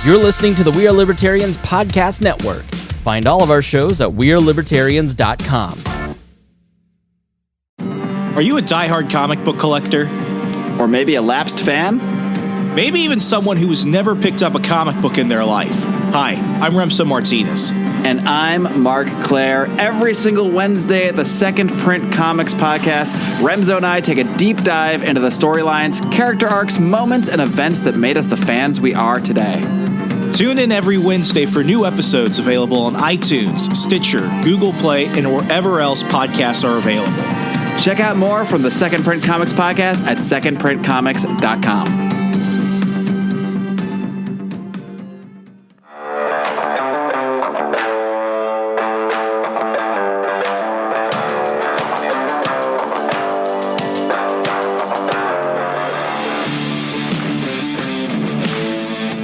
You're listening to the We Are Libertarians podcast network. Find all of our shows at wearelibertarians.com. Are you a diehard comic book collector? Or maybe a lapsed fan? Maybe even someone who has never picked up a comic book in their life. Hi, I'm Remso Martinez. And I'm Mark Claire. Every single Wednesday at the Second Print Comics podcast, Remso and I take a deep dive into the storylines, character arcs, moments, and events that made us the fans we are today. Tune in every Wednesday for new episodes available on iTunes, Stitcher, Google Play, and wherever else podcasts are available. Check out more from the Second Print Comics podcast at secondprintcomics.com.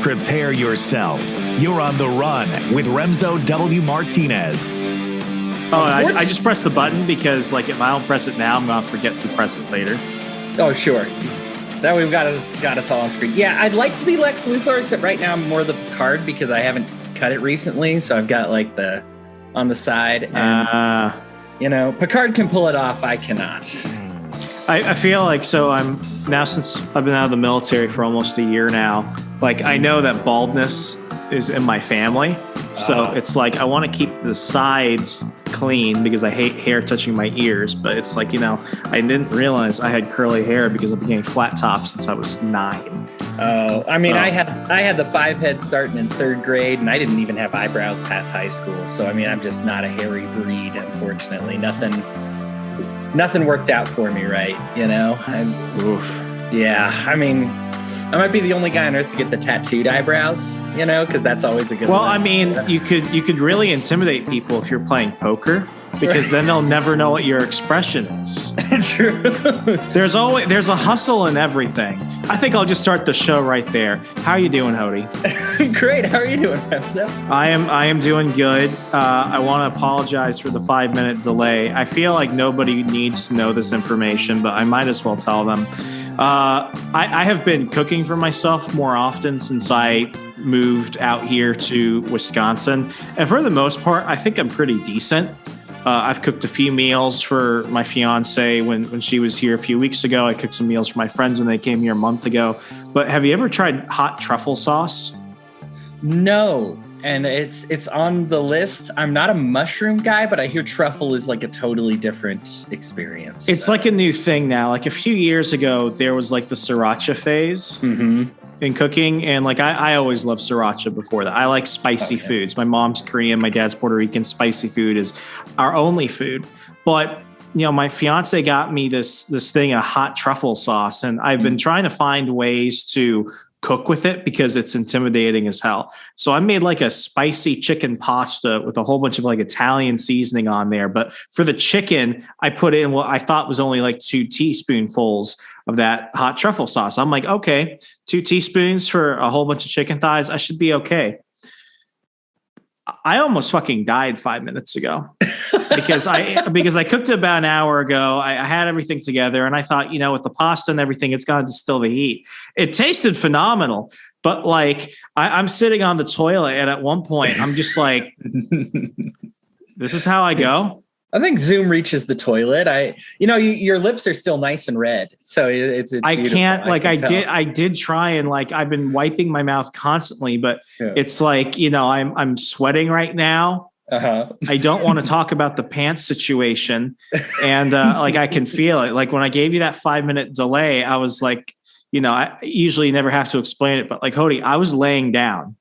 Prepare yourself. You're on the run with Remso W. Martinez. Oh, I just pressed the button because, like, if I don't press it now, I'm going to forget to press it later. Oh, sure. That we've got us all on screen. Yeah, I'd like to be Lex Luthor, except right now I'm more the Picard because I haven't cut it recently. So I've got, like, the on the side. And, Picard can pull it off. I cannot. I feel like, so I'm now, since I've been out of the military for almost a year now, like, I know that baldness is in my family. So it's like, I want to keep the sides clean because I hate hair touching my ears. But it's like, I didn't realize I had curly hair because I've been getting flat tops since I was 9. Oh, I mean, I had the 5 head starting in 3rd grade, and I didn't even have eyebrows past high school. So, I mean, I'm just not a hairy breed, unfortunately. Nothing worked out for me, right? Yeah, I mean, I might be the only guy on earth to get the tattooed eyebrows, because that's always a good one. Well, I mean, you could really intimidate people if you're playing poker, because then they'll never know what your expression is. True. There's a hustle in everything. I think I'll just start the show right there. How are you doing, Hodey? Great. How are you doing, Remso? I am doing good. I want to apologize for the 5-minute delay. I feel like nobody needs to know this information, but I might as well tell them. I have been cooking for myself more often since I moved out here to Wisconsin. And for the most part, I think I'm pretty decent. I've cooked a few meals for my fiance when she was here a few weeks ago. I cooked some meals for my friends when they came here a month ago. But have you ever tried hot truffle sauce? No. And it's on the list. I'm not a mushroom guy, but I hear truffle is like a totally different experience. It's like a new thing now. Like a few years ago, there was like the sriracha phase in cooking. And like I always loved sriracha before that. I like spicy foods. My mom's Korean, my dad's Puerto Rican. Spicy food is our only food. But my fiance got me this thing, a hot truffle sauce. And I've been trying to find ways to cook with it because it's intimidating as hell. So I made like a spicy chicken pasta with a whole bunch of like Italian seasoning on there. But for the chicken, I put in what I thought was only like 2 teaspoonfuls of that hot truffle sauce. I'm like, okay, 2 teaspoons for a whole bunch of chicken thighs. I should be okay. I almost fucking died 5 minutes ago because I cooked it about an hour ago. I had everything together and I thought, with the pasta and everything, it's going to distill the heat. It tasted phenomenal, but like I'm sitting on the toilet and at one point I'm just like, this is how I go. I think Zoom reaches the toilet. Your lips are still nice and red. So it's I can't, like, I did try and like, I've been wiping my mouth constantly, but it's like, I'm sweating right now. I don't want to talk about the pants situation. And like, I can feel it. Like when I gave you that 5-minute delay, I was like, I usually never have to explain it, but like, Hodey, I was laying down.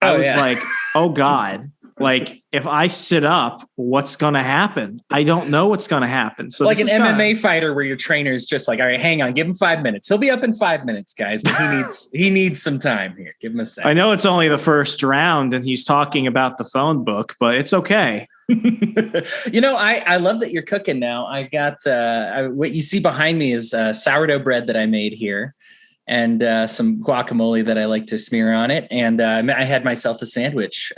I was like, oh God. Like, if I sit up, what's going to happen? I don't know what's going to happen. So like an MMA fighter where your trainer is just like, all right, hang on, give him 5 minutes. He'll be up in 5 minutes, guys, but he needs some time here. Give him a second. I know it's only the first round and he's talking about the phone book, but it's okay. I love that you're cooking now. I got what you see behind me is sourdough bread that I made here. And some guacamole that I like to smear on it. And I had myself a sandwich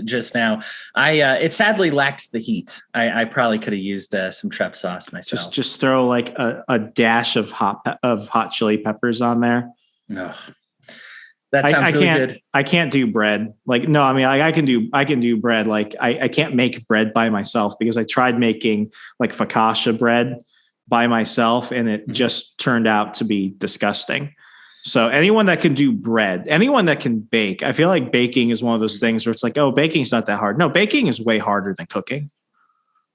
just now. It sadly lacked the heat. I probably could have used some Treff sauce myself. Just throw like a dash of hot chili peppers on there. Ugh. That sounds really good. I can't do bread. Like, no, I mean, I can do bread. Like I can't make bread by myself because I tried making like focaccia bread by myself and it just turned out to be disgusting. So anyone that can do bread, anyone that can bake, I feel like baking is one of those things where it's like, oh, baking's not that hard. No, baking is way harder than cooking.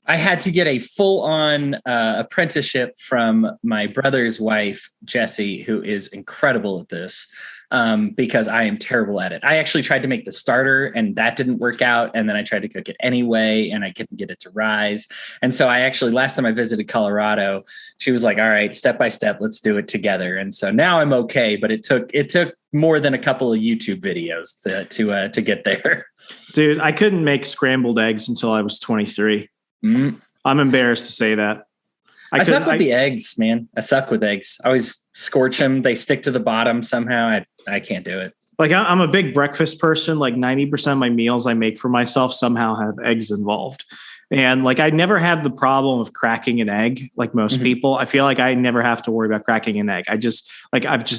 I had to get a full-on apprenticeship from my brother's wife, Jessie, who is incredible at this, because I am terrible at it. I actually tried to make the starter and that didn't work out. And then I tried to cook it anyway and I couldn't get it to rise. And so I actually, last time I visited Colorado, she was like, all right, step by step, let's do it together. And so now I'm okay, but it took more than a couple of YouTube videos to get there. Dude, I couldn't make scrambled eggs until I was 23. I'm embarrassed to say that. I suck with the eggs, man. I suck with eggs. I always scorch them. They stick to the bottom somehow. I can't do it. Like I'm a big breakfast person. Like 90% of my meals I make for myself somehow have eggs involved. And like I never had the problem of cracking an egg like most people. I feel like I never have to worry about cracking an egg. I've just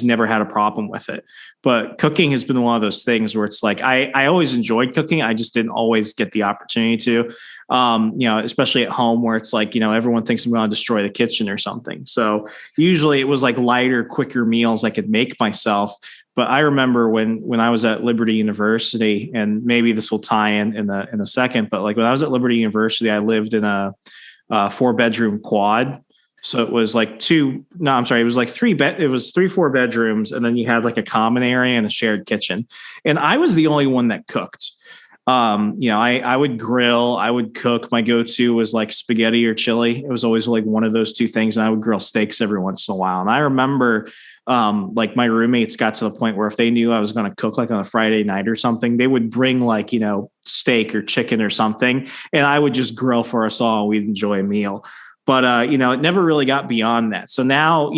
never had a problem with it. But cooking has been one of those things where it's like I always enjoyed cooking. I just didn't always get the opportunity to, especially at home where it's like, everyone thinks I'm going to destroy the kitchen or something. So usually it was like lighter, quicker meals I could make myself. But I remember when I was at Liberty University, and maybe this will tie in a second, but like when I was at Liberty University, I lived in a 4-bedroom quad. So it was like it was like 3-4 bedrooms. And then you had like a common area and a shared kitchen. And I was the only one that cooked. I would grill, I would cook. My go-to was like spaghetti or chili. It was always like one of those two things. And I would grill steaks every once in a while. And I remember like my roommates got to the point where if they knew I was going to cook like on a Friday night or something, they would bring like, steak or chicken or something. And I would just grill for us all. And we'd enjoy a meal. But, it never really got beyond that. So now,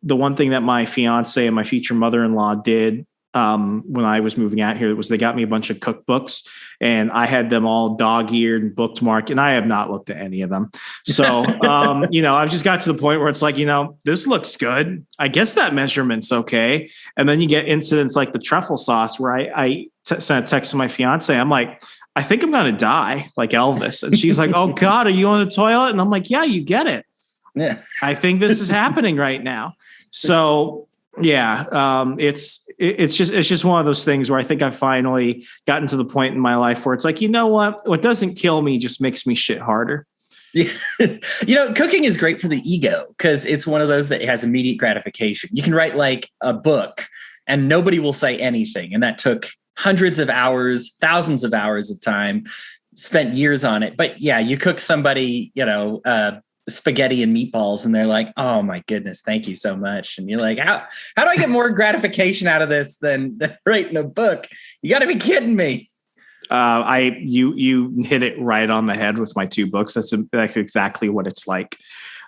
the one thing that my fiance and my future mother-in-law did when I was moving out here was they got me a bunch of cookbooks and I had them all dog-eared and bookmarked and I have not looked at any of them. So, I've just got to the point where it's like, this looks good. I guess that measurement's okay. And then you get incidents like the truffle sauce where I sent a text to my fiance. I'm like, I think I'm going to die like Elvis. And she's like, oh God, are you on the toilet? And I'm like, yeah, you get it. Yeah. I think this is happening right now. So yeah, it's just one of those things where I think I've finally gotten to the point in my life where it's like, what doesn't kill me just makes me shit harder. Yeah. Cooking is great for the ego because it's one of those that has immediate gratification. You can write like a book and nobody will say anything. And that took hundreds of hours, thousands of hours of time, spent years on it. But yeah, you cook somebody, spaghetti and meatballs and they're like, oh my goodness, thank you so much. And you're like, how do I get more gratification out of this than writing a book? You got to be kidding me. You hit it right on the head with my 2 books. That's exactly what it's like.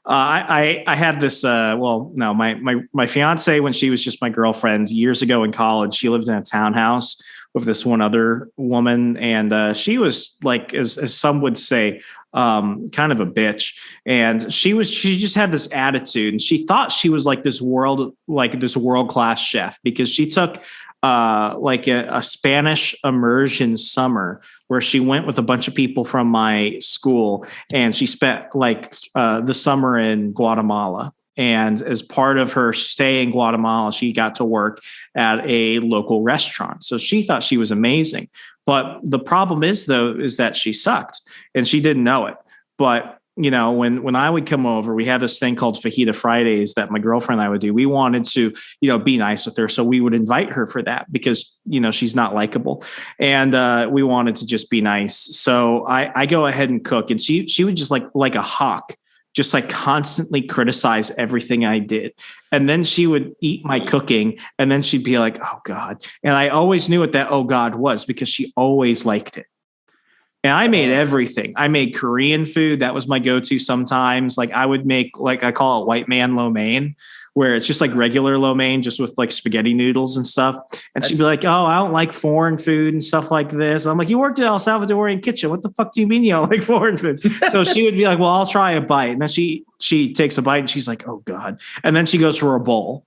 I had this, my fiance, when she was just my girlfriend years ago in college, she lived in a townhouse with this one other woman. And she was like, as some would say, kind of a bitch. And she just had this attitude and she thought she was like this world-class chef because she took like a Spanish immersion summer where she went with a bunch of people from my school and she spent like the summer in Guatemala. And as part of her stay in Guatemala, she got to work at a local restaurant. So she thought she was amazing. But the problem is that she sucked and she didn't know it. But, when I would come over, we had this thing called Fajita Fridays that my girlfriend and I would do. We wanted to, be nice with her. So we would invite her for that because, she's not likable. And we wanted to just be nice. So I go ahead and cook and she would just like a hawk, just like constantly criticize everything I did. And then she would eat my cooking and then she'd be like, oh God. And I always knew what that oh God was because she always liked it. And I made everything. I made Korean food. That was my go-to sometimes. Like I would make, like I call it white man lo mein, where it's just like regular lo mein, just with like spaghetti noodles and stuff. And she'd be like, oh, I don't like foreign food and stuff like this. I'm like, you worked at El Salvadorian kitchen. What the fuck do you mean you don't like foreign food? So she would be like, well, I'll try a bite. And then she takes a bite and she's like, oh God. And then she goes for a bowl.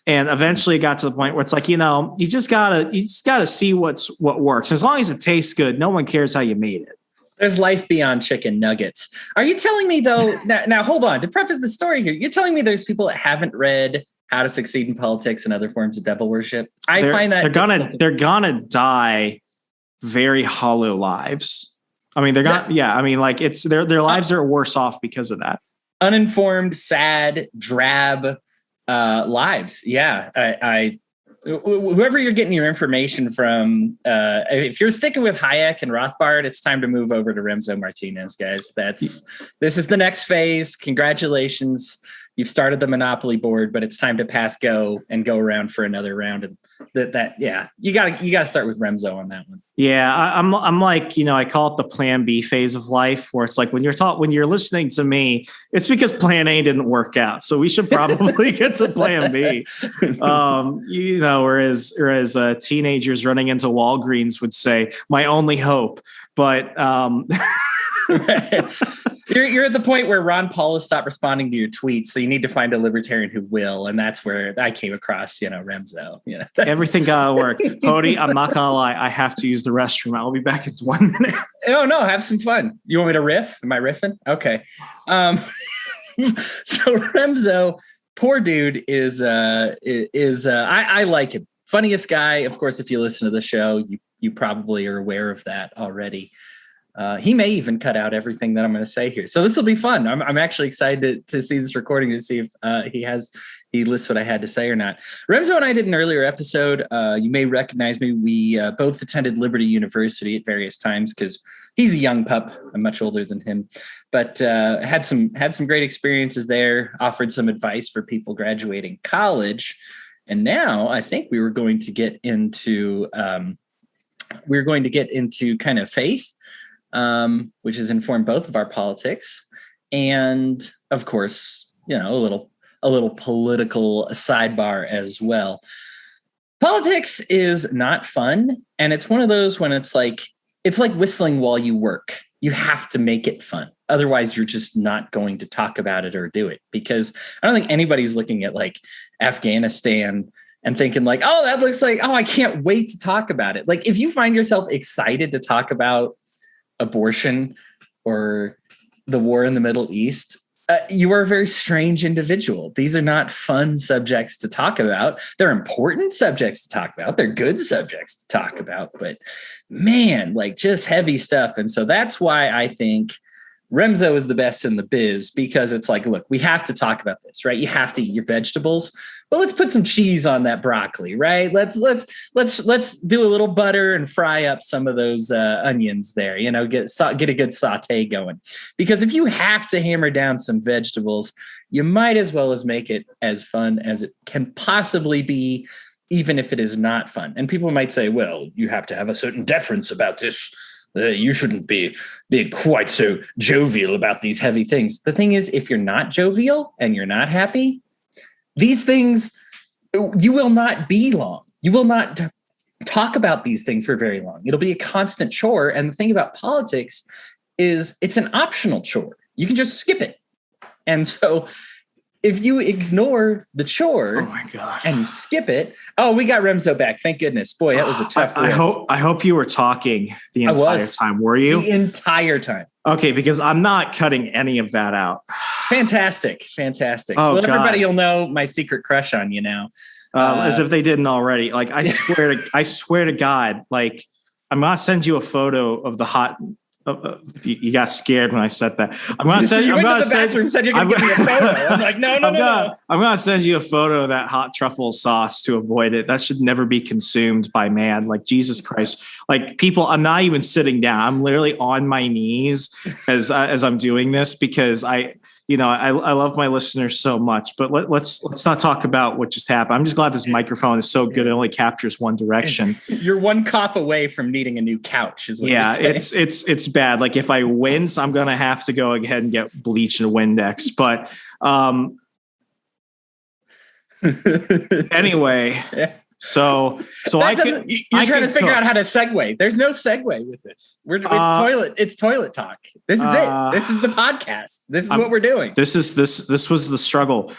And eventually it got to the point where it's like, you just gotta see what works. As long as it tastes good, no one cares how you made it. There's life beyond chicken nuggets. Are you telling me though, now hold on, to preface the story here, you're telling me there's people that haven't read How to Succeed in Politics and Other Forms of Devil Worship? I find that they're gonna die very hollow lives. I mean, they're gonna, it's their lives are worse off because of that. Uninformed, sad, drab lives. Yeah. Whoever you're getting your information from, if you're sticking with Hayek and Rothbard, it's time to move over to Remso Martinez, guys. This is the next phase. Congratulations. You've started the Monopoly board, but it's time to pass go and go around for another round. And you gotta start with Remso on that one. Yeah, I'm like, I call it the plan B phase of life, where it's like when you're listening to me, it's because plan A didn't work out. So we should probably get to plan B. Whereas teenagers running into Walgreens would say, my only hope. But You're at the point where Ron Paul has stopped responding to your tweets, so you need to find a libertarian who will, and that's where I came across, Remso. Everything gotta work. Hodey, I'm not gonna lie, I have to use the restroom. I'll be back in 1 minute. Oh no, have some fun. You want me to riff? Am I riffing? Okay. So Remso, poor dude, is I like him. Funniest guy, of course. If you listen to the show, you probably are aware of that already. He may even cut out everything that I'm going to say here. So this will be fun. I'm actually excited to see this recording to see if he lists what I had to say or not. Remso and I did an earlier episode. You may recognize me. We both attended Liberty University at various times because he's a young pup. I'm much older than him, but had some great experiences there, offered some advice for people graduating college. And now I think we were going to get into kind of faith, which has informed both of our politics, and of course, a little political sidebar as well. Politics is not fun, and it's one of those when it's like whistling while you work. You have to make it fun. Otherwise, you're just not going to talk about it or do it, because I don't think anybody's looking at like Afghanistan and thinking like, oh, that looks like, oh, I can't wait to talk about it. Like if you find yourself excited to talk about abortion or the war in the Middle East, you are a very strange individual. These are not fun subjects to talk about. They're important subjects to talk about. They're good subjects to talk about, but man, like just heavy stuff. And so that's why I think Remso is the best in the biz, because it's like, look, we have to talk about this, right? You have to eat your vegetables, but let's put some cheese on that broccoli, right? Let's do a little butter and fry up some of those onions there, get a good saute going. Because if you have to hammer down some vegetables, you might as well as make it as fun as it can possibly be, even if it is not fun. And people might say, well, you have to have a certain deference about this. You shouldn't be quite so jovial about these heavy things. The thing is, if you're not jovial and you're not happy, these things, you will not be long. You will not talk about these things for very long. It'll be a constant chore. And the thing about politics is it's an optional chore. You can just skip it. And so if you ignore the chore, oh my God, and you skip it, we got Remso back. Thank goodness. Boy, that was a tough one. I hope you were talking the entire time. Were you? The entire time. Okay, because I'm not cutting any of that out. Fantastic. Oh, well, God. everybody will know my secret crush on you now. As if they didn't already. Like, I swear to God, like, I'm going to send you a photo of the hot. You got scared when I said that. I'm going to send you. I'm going to bathroom. Said you're going to give me a photo. I'm like, no. I'm going to send you a photo of that hot truffle sauce to avoid it. That should never be consumed by man. Like, Jesus Christ. Like, people, I'm not even sitting down. I'm literally on my knees as I'm doing this, because I love my listeners so much. But let's not talk about what just happened. I'm just glad this microphone is so good. It only captures one direction. You're one cough away from needing a new couch, is what you're saying. It's bad. Like, if I wince, I'm gonna have to go ahead and get bleach and Windex. But anyway, So you're trying to figure out how to segue. There's no segue with this. It's toilet talk. This is it. This is the podcast. This is what we're doing. This was the struggle.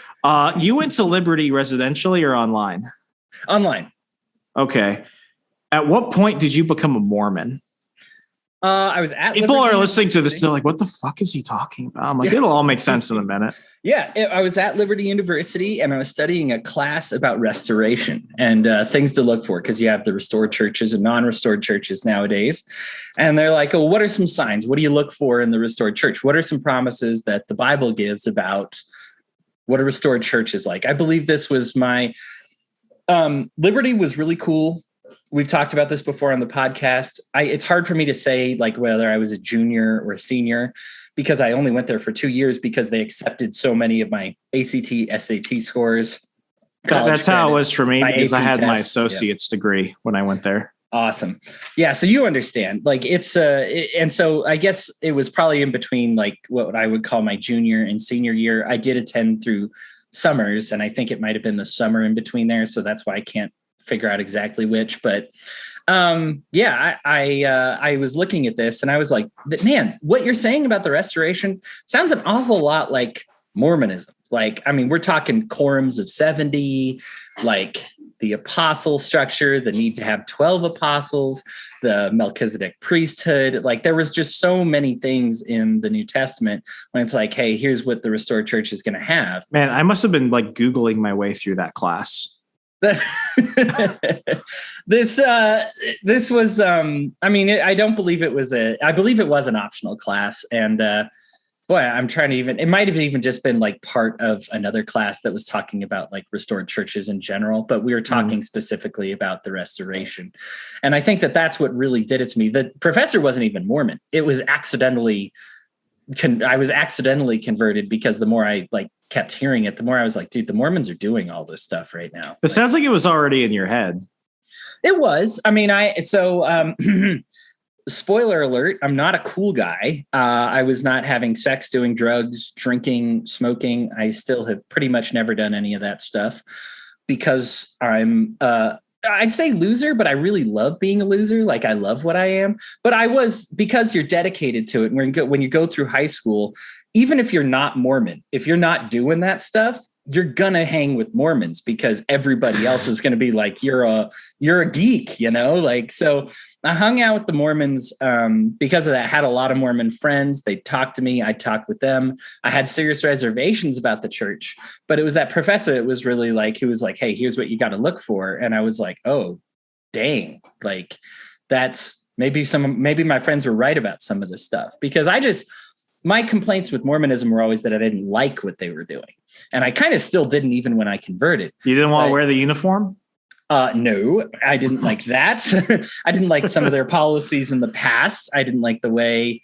You went to Liberty residentially or online? Online. Okay. At what point did you become a Mormon? I was at people Liberty are listening to this. They're like, what the fuck is he talking about? I'm like, it'll all make sense in a minute. Yeah. I was at Liberty University and I was studying a class about restoration and things to look for. Cause you have the restored churches and non-restored churches nowadays. And they're like, oh, what are some signs? What do you look for in the restored church? What are some promises that the Bible gives about what a restored church is like? I believe this was my, Liberty was really cool. We've talked about this before on the podcast. It's hard for me to say like whether I was a junior or a senior because I only went there for 2 years because they accepted so many of my ACT, SAT scores. That's how it was for me because I had my test. associate's degree when I went there. Awesome. Yeah. So you understand like and so I guess it was probably in between like what I would call my junior and senior year. I did attend through summers and I think it might've been the summer in between there. So that's why I can't figure out exactly which, but I was looking at this and I was like, man, what you're saying about the restoration sounds an awful lot like Mormonism. Like, I mean, we're talking quorums of 70, like the apostle structure, the need to have 12 apostles, the Melchizedek priesthood. Like there was just so many things in the New Testament when it's like, hey, here's what the restored church is going to have. Man, I must have been like Googling my way through that class. This was I mean I don't believe it was I believe it was an optional class and boy I'm trying to it might have even just been like part of another class that was talking about like restored churches in general, but we were talking specifically about the restoration. And I think that's what really did it to me. The professor wasn't even Mormon. It was I was accidentally converted because the more I like kept hearing it, the more I was like, dude, the Mormons are doing all this stuff right now. It sounds like it was already in your head. It was. I mean, spoiler alert, I'm not a cool guy. I was not having sex, doing drugs, drinking, smoking. I still have pretty much never done any of that stuff because I'm I'd say loser, but I really love being a loser. Like I love what I am, but I was, because you're dedicated to it. When you go through high school, even if you're not Mormon, if you're not doing that stuff, you're going to hang with Mormons because everybody else is going to be like, you're a geek, you know, like, so I hung out with the Mormons because of that. I had a lot of Mormon friends. They talked to me. I talked with them. I had serious reservations about the church, but it was that professor. It was really like, he was like, hey, here's what you got to look for. And I was like, oh, dang. Like that's maybe my friends were right about some of this stuff because my complaints with Mormonism were always that I didn't like what they were doing. And I kind of still didn't even when I converted. You didn't want to wear the uniform? No, I didn't like that. I didn't like some of their policies in the past. I didn't like the way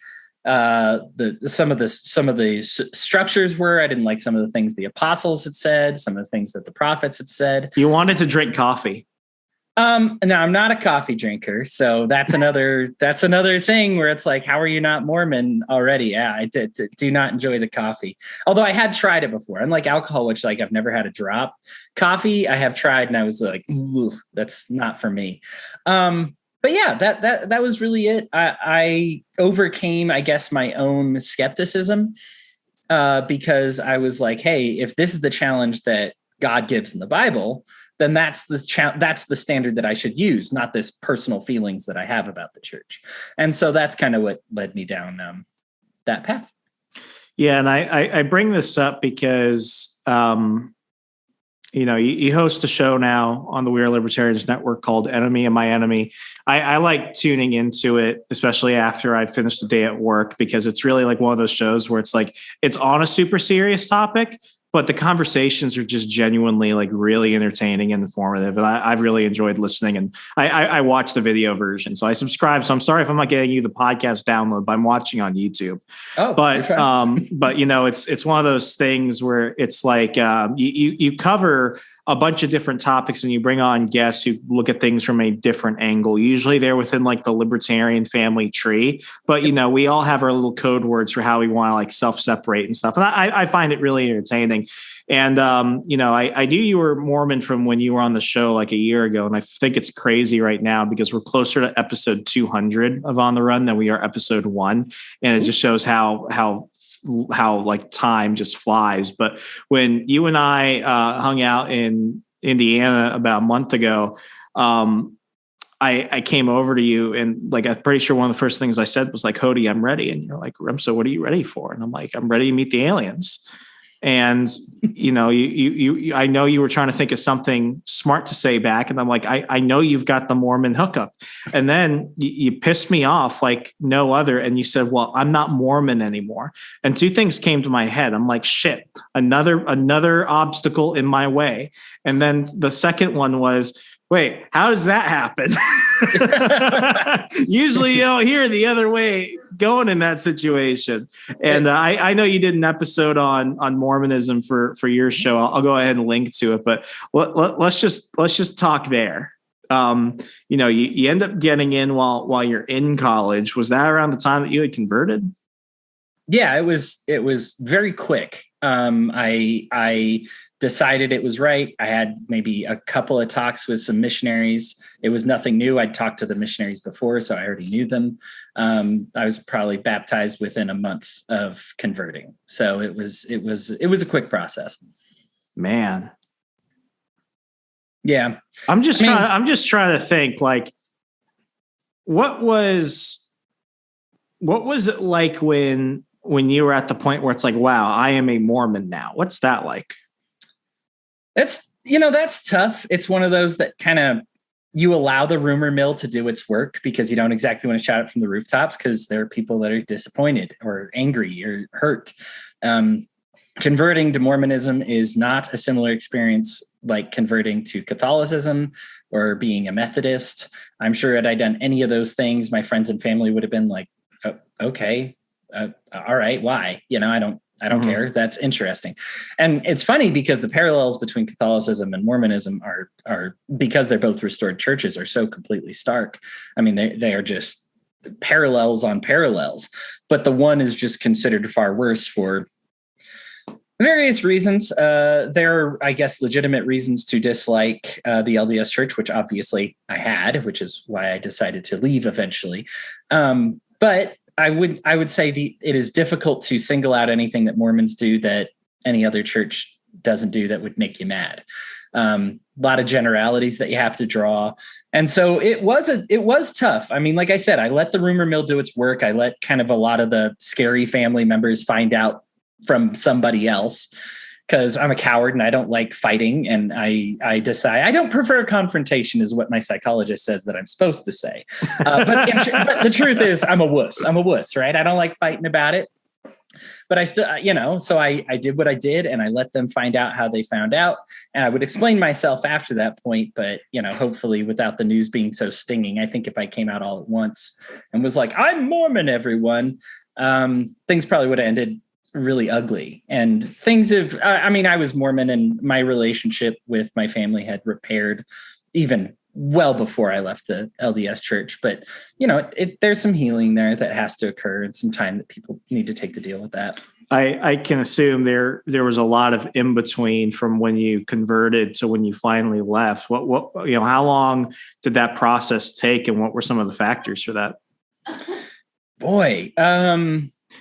some of the structures were. I didn't like some of the things the apostles had said, some of the things that the prophets had said. You wanted to drink coffee. No, I'm not a coffee drinker. So that's another thing where it's like, how are you not Mormon already? Yeah, I do not enjoy the coffee. Although I had tried it before. Unlike alcohol, which like I've never had a drop. Coffee I have tried and I was like, that's not for me. But yeah, that was really it. I overcame, I guess, my own skepticism because I was like, hey, if this is the challenge that God gives in the Bible, then that's the standard that I should use, not this personal feelings that I have about the church. And so that's kind of what led me down that path. Yeah. And I bring this up because, you host a show now on the We Are Libertarians network called Enemy of My Enemy. I like tuning into it, especially after I finished a day at work, because it's really like one of those shows where it's like, it's on a super serious topic, but the conversations are just genuinely like really entertaining and informative. And I've really enjoyed listening, and I watch the video version. So I subscribe. So I'm sorry if I'm not getting you the podcast download, but I'm watching on YouTube. Oh, but it's one of those things where it's like, you cover a bunch of different topics and you bring on guests who look at things from a different angle. Usually they're within like the libertarian family tree, but we all have our little code words for how we want to like self-separate and stuff. And I find it really entertaining. And, I knew you were Mormon from when you were on the show like a year ago. And I think it's crazy right now because we're closer to episode 200 of On the Run than we are episode 1. And it just shows how like time just flies. But when you and I hung out in Indiana about a month ago, I came over to you and like, I'm pretty sure one of the first things I said was like, Hodey, I'm ready. And you're like, Remso, what are you ready for? And I'm like, I'm ready to meet the aliens. And, I know you were trying to think of something smart to say back. And I'm like, I know you've got the Mormon hookup. And then you pissed me off like no other. And you said, well, I'm not Mormon anymore. And two things came to my head. I'm like, shit, another obstacle in my way. And then the second one was, wait, how does that happen? Usually you don't hear the other way going in that situation. And I know you did an episode on Mormonism for your show. I'll go ahead and link to it, but let's just talk there. You end up getting in while you're in college. Was that around the time that you had converted? Yeah, it was very quick. I decided it was right. I had maybe a couple of talks with some missionaries. It was nothing new. I'd talked to the missionaries before, so I already knew them. I was probably baptized within a month of converting. So it was a quick process. Man. Yeah. I'm just trying to think like what was it like when you were at the point where it's like, wow, I am a Mormon now? What's that like? That's tough. It's one of those that kind of you allow the rumor mill to do its work because you don't exactly want to shout it from the rooftops because there are people that are disappointed or angry or hurt. Converting to Mormonism is not a similar experience like converting to Catholicism or being a Methodist. I'm sure had I done any of those things, my friends and family would have been like, oh, okay, all right, why? I don't care. That's interesting. And it's funny because the parallels between Catholicism and Mormonism are because they're both restored churches are so completely stark. I mean, they are just parallels on parallels, but the one is just considered far worse for various reasons. There are, I guess, legitimate reasons to dislike the LDS Church, which obviously I had, which is why I decided to leave eventually. But I would say it is difficult to single out anything that Mormons do that any other church doesn't do that would make you mad. A lot of generalities that you have to draw. And so it was tough. I mean, like I said, I let the rumor mill do its work. I let kind of a lot of the scary family members find out from somebody else because I'm a coward and I don't like fighting. And I decide I don't prefer confrontation is what my psychologist says that I'm supposed to say. But the truth is I'm a wuss, right? I don't like fighting about it. But I still, so I did what I did and I let them find out how they found out. And I would explain myself after that point. But, hopefully without the news being so stinging, I think if I came out all at once and was like, I'm Mormon, everyone, things probably would have ended really ugly. And things have, I was Mormon and my relationship with my family had repaired even well before I left the LDS church. But, there's some healing there that has to occur and some time that people need to take to deal with that. I can assume there was a lot of in between from when you converted to when you finally left. What how long did that process take and what were some of the factors for that? Boy,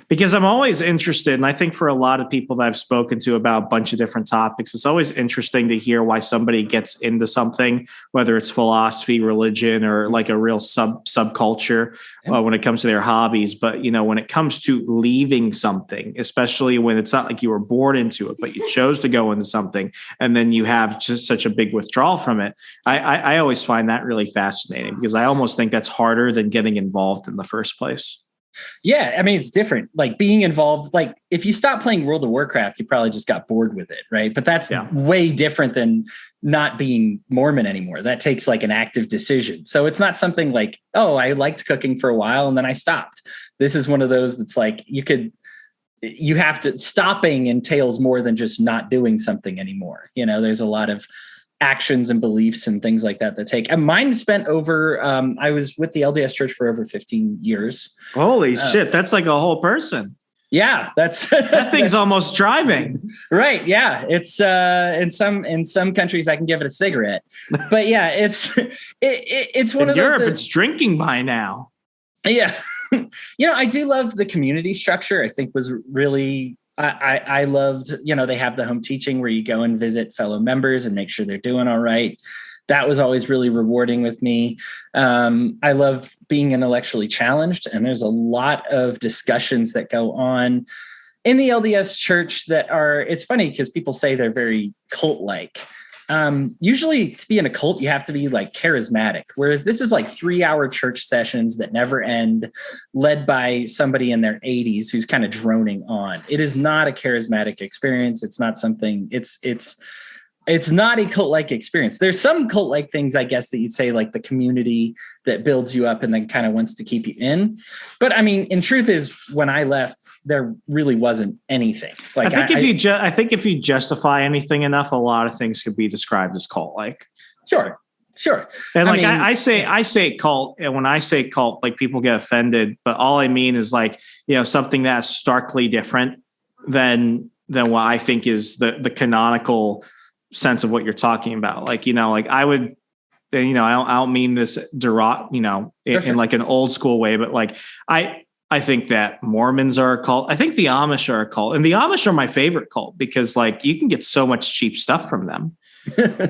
because I'm always interested, and I think for a lot of people that I've spoken to about a bunch of different topics, it's always interesting to hear why somebody gets into something, whether it's philosophy, religion, or like a real subculture when it comes to their hobbies. But, when it comes to leaving something, especially when it's not like you were born into it, but you chose to go into something and then you have just such a big withdrawal from it. I always find that really fascinating because I almost think that's harder than getting involved in the first place. Yeah, I mean, it's different. Like being involved, like if you stop playing World of Warcraft, you probably just got bored with it, right? But that's way different than not being Mormon anymore. That takes like an active decision. So it's not something like, oh, I liked cooking for a while and then I stopped. This is one of those that's like stopping entails more than just not doing something anymore. There's a lot of actions and beliefs and things like that take. And mine spent over, I was with the LDS Church for over 15 years. Holy shit. That's like a whole person. Yeah, that thing's almost driving. Right. Yeah. It's in some countries I can give it a cigarette, but yeah, it's one of those. Europe, it's drinking by now. Yeah. I do love the community structure. I think was really, I loved, they have the home teaching where you go and visit fellow members and make sure they're doing all right. That was always really rewarding with me. I love being intellectually challenged, and there's a lot of discussions that go on in the LDS Church that are, it's funny because people say they're very cult-like. Usually to be in a cult, you have to be like charismatic, whereas this is like 3-hour church sessions that never end, led by somebody in their 80s who's kind of droning on. It is not a charismatic experience. It's not something, it's not a cult-like experience. There's some cult-like things, I guess, that you'd say, like the community that builds you up and then kind of wants to keep you in. But I mean, in truth is, when I left, there really wasn't anything. Like I think if you justify anything enough, a lot of things could be described as cult-like. Sure. And I say cult, and when I say cult, like people get offended, but all I mean is like, something that's starkly different than what I think is the canonical sense of what you're talking about. Like, I would, I don't mean this in like an old school way, but like, I think that Mormons are a cult. I think the Amish are a cult, and the Amish are my favorite cult because like you can get so much cheap stuff from them.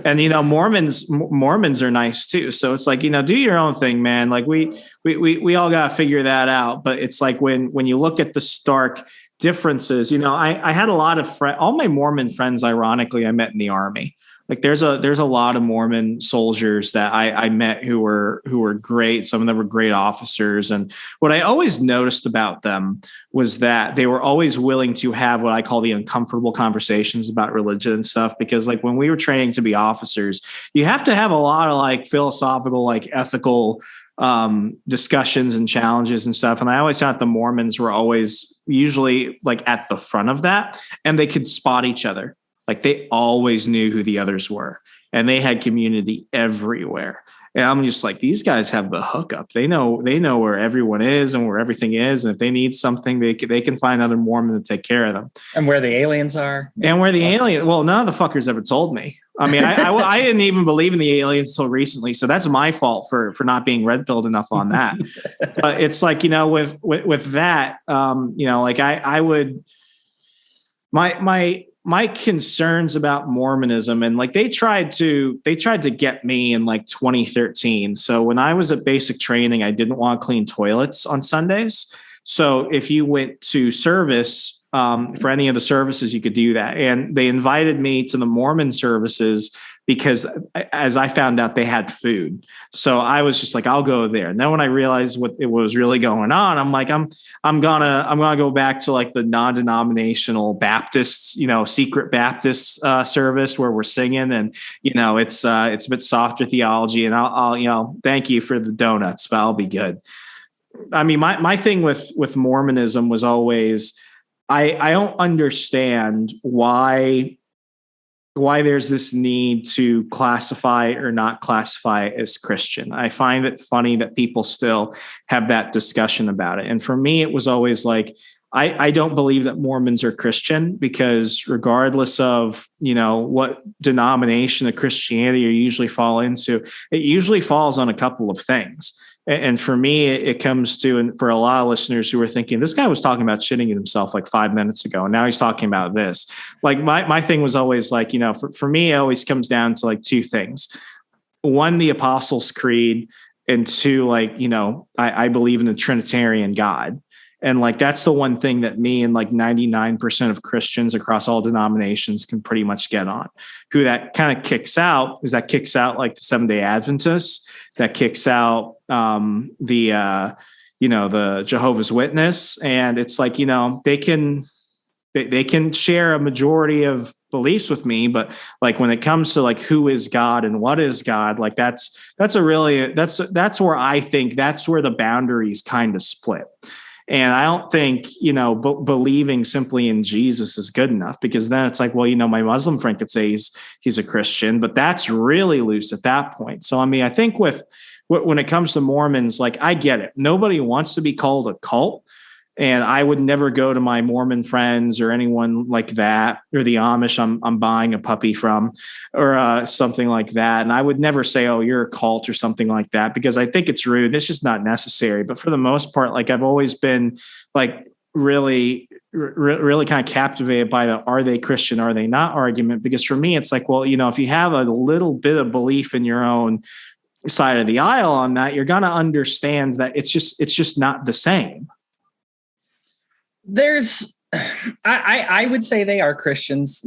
And, Mormons are nice too. So it's like, do your own thing, man. Like we all got to figure that out. But it's like when you look at the stark differences, I had a lot of all my Mormon friends, ironically, I met in the Army. Like there's a lot of Mormon soldiers that I met who were great. Some of them were great officers. And what I always noticed about them was that they were always willing to have what I call the uncomfortable conversations about religion and stuff. Because like when we were training to be officers, you have to have a lot of like philosophical, like ethical discussions and challenges and stuff. And I always thought the Mormons were always usually like at the front of that, and they could spot each other. Like they always knew who the others were, and they had community everywhere. And I'm just like, these guys have the hookup. They know where everyone is and where everything is. And if they need something, they can find another Mormon to take care of them. And where the aliens are. And where the alien. Well, none of the fuckers ever told me. I mean, I didn't even believe in the aliens until recently. So that's my fault for not being red pilled enough on that. But it's like, with that, like I would, my concerns about Mormonism, and like they tried to get me in like 2013. So when I was at basic training, I didn't want to clean toilets on Sundays. So if you went to service, for any of the services, you could do that. And they invited me to the Mormon services because, as I found out, they had food. So I was just like, I'll go there. And then when I realized what was really going on, I'm like, I'm gonna go back to like the non-denominational Baptists, secret Baptist service where we're singing, and it's a bit softer theology. And I'll thank you for the donuts, but I'll be good. I mean, my thing with Mormonism was always, I don't understand why there's this need to classify or not classify as Christian. I find it funny that people still have that discussion about it. And for me, it was always like, I don't believe that Mormons are Christian, because regardless of, what denomination of Christianity you usually fall into, it usually falls on a couple of things. And for me, it comes to, and for a lot of listeners who are thinking, this guy was talking about shitting in himself like 5 minutes ago, and now he's talking about this. Like my thing was always like, for me, it always comes down to like two things. One, the Apostles' Creed, and two, like, I believe in the Trinitarian God. And like, that's the one thing that me and like 99% of Christians across all denominations can pretty much get on. Who that kind of kicks out like the Seventh-day Adventists, that kicks out the Jehovah's Witness. And it's like, they can share a majority of beliefs with me, but like when it comes to like who is God and what is God, like that's where I think that's where the boundaries kind of split. And I don't think, believing simply in Jesus is good enough, because then it's like, well, my Muslim friend could say he's a Christian, but that's really loose at that point. So, I mean, I think when it comes to Mormons, like, I get it. Nobody wants to be called a cult. And I would never go to my Mormon friends or anyone like that, or the Amish I'm buying a puppy from, or something like that. And I would never say, oh, you're a cult or something like that, because I think it's rude. It's just not necessary. But for the most part, like, I've always been like really kind of captivated by the are they Christian, are they not argument. Because for me, it's like, well, if you have a little bit of belief in your own side of the aisle on that, you're going to understand that it's just not the same. I would say they are Christians.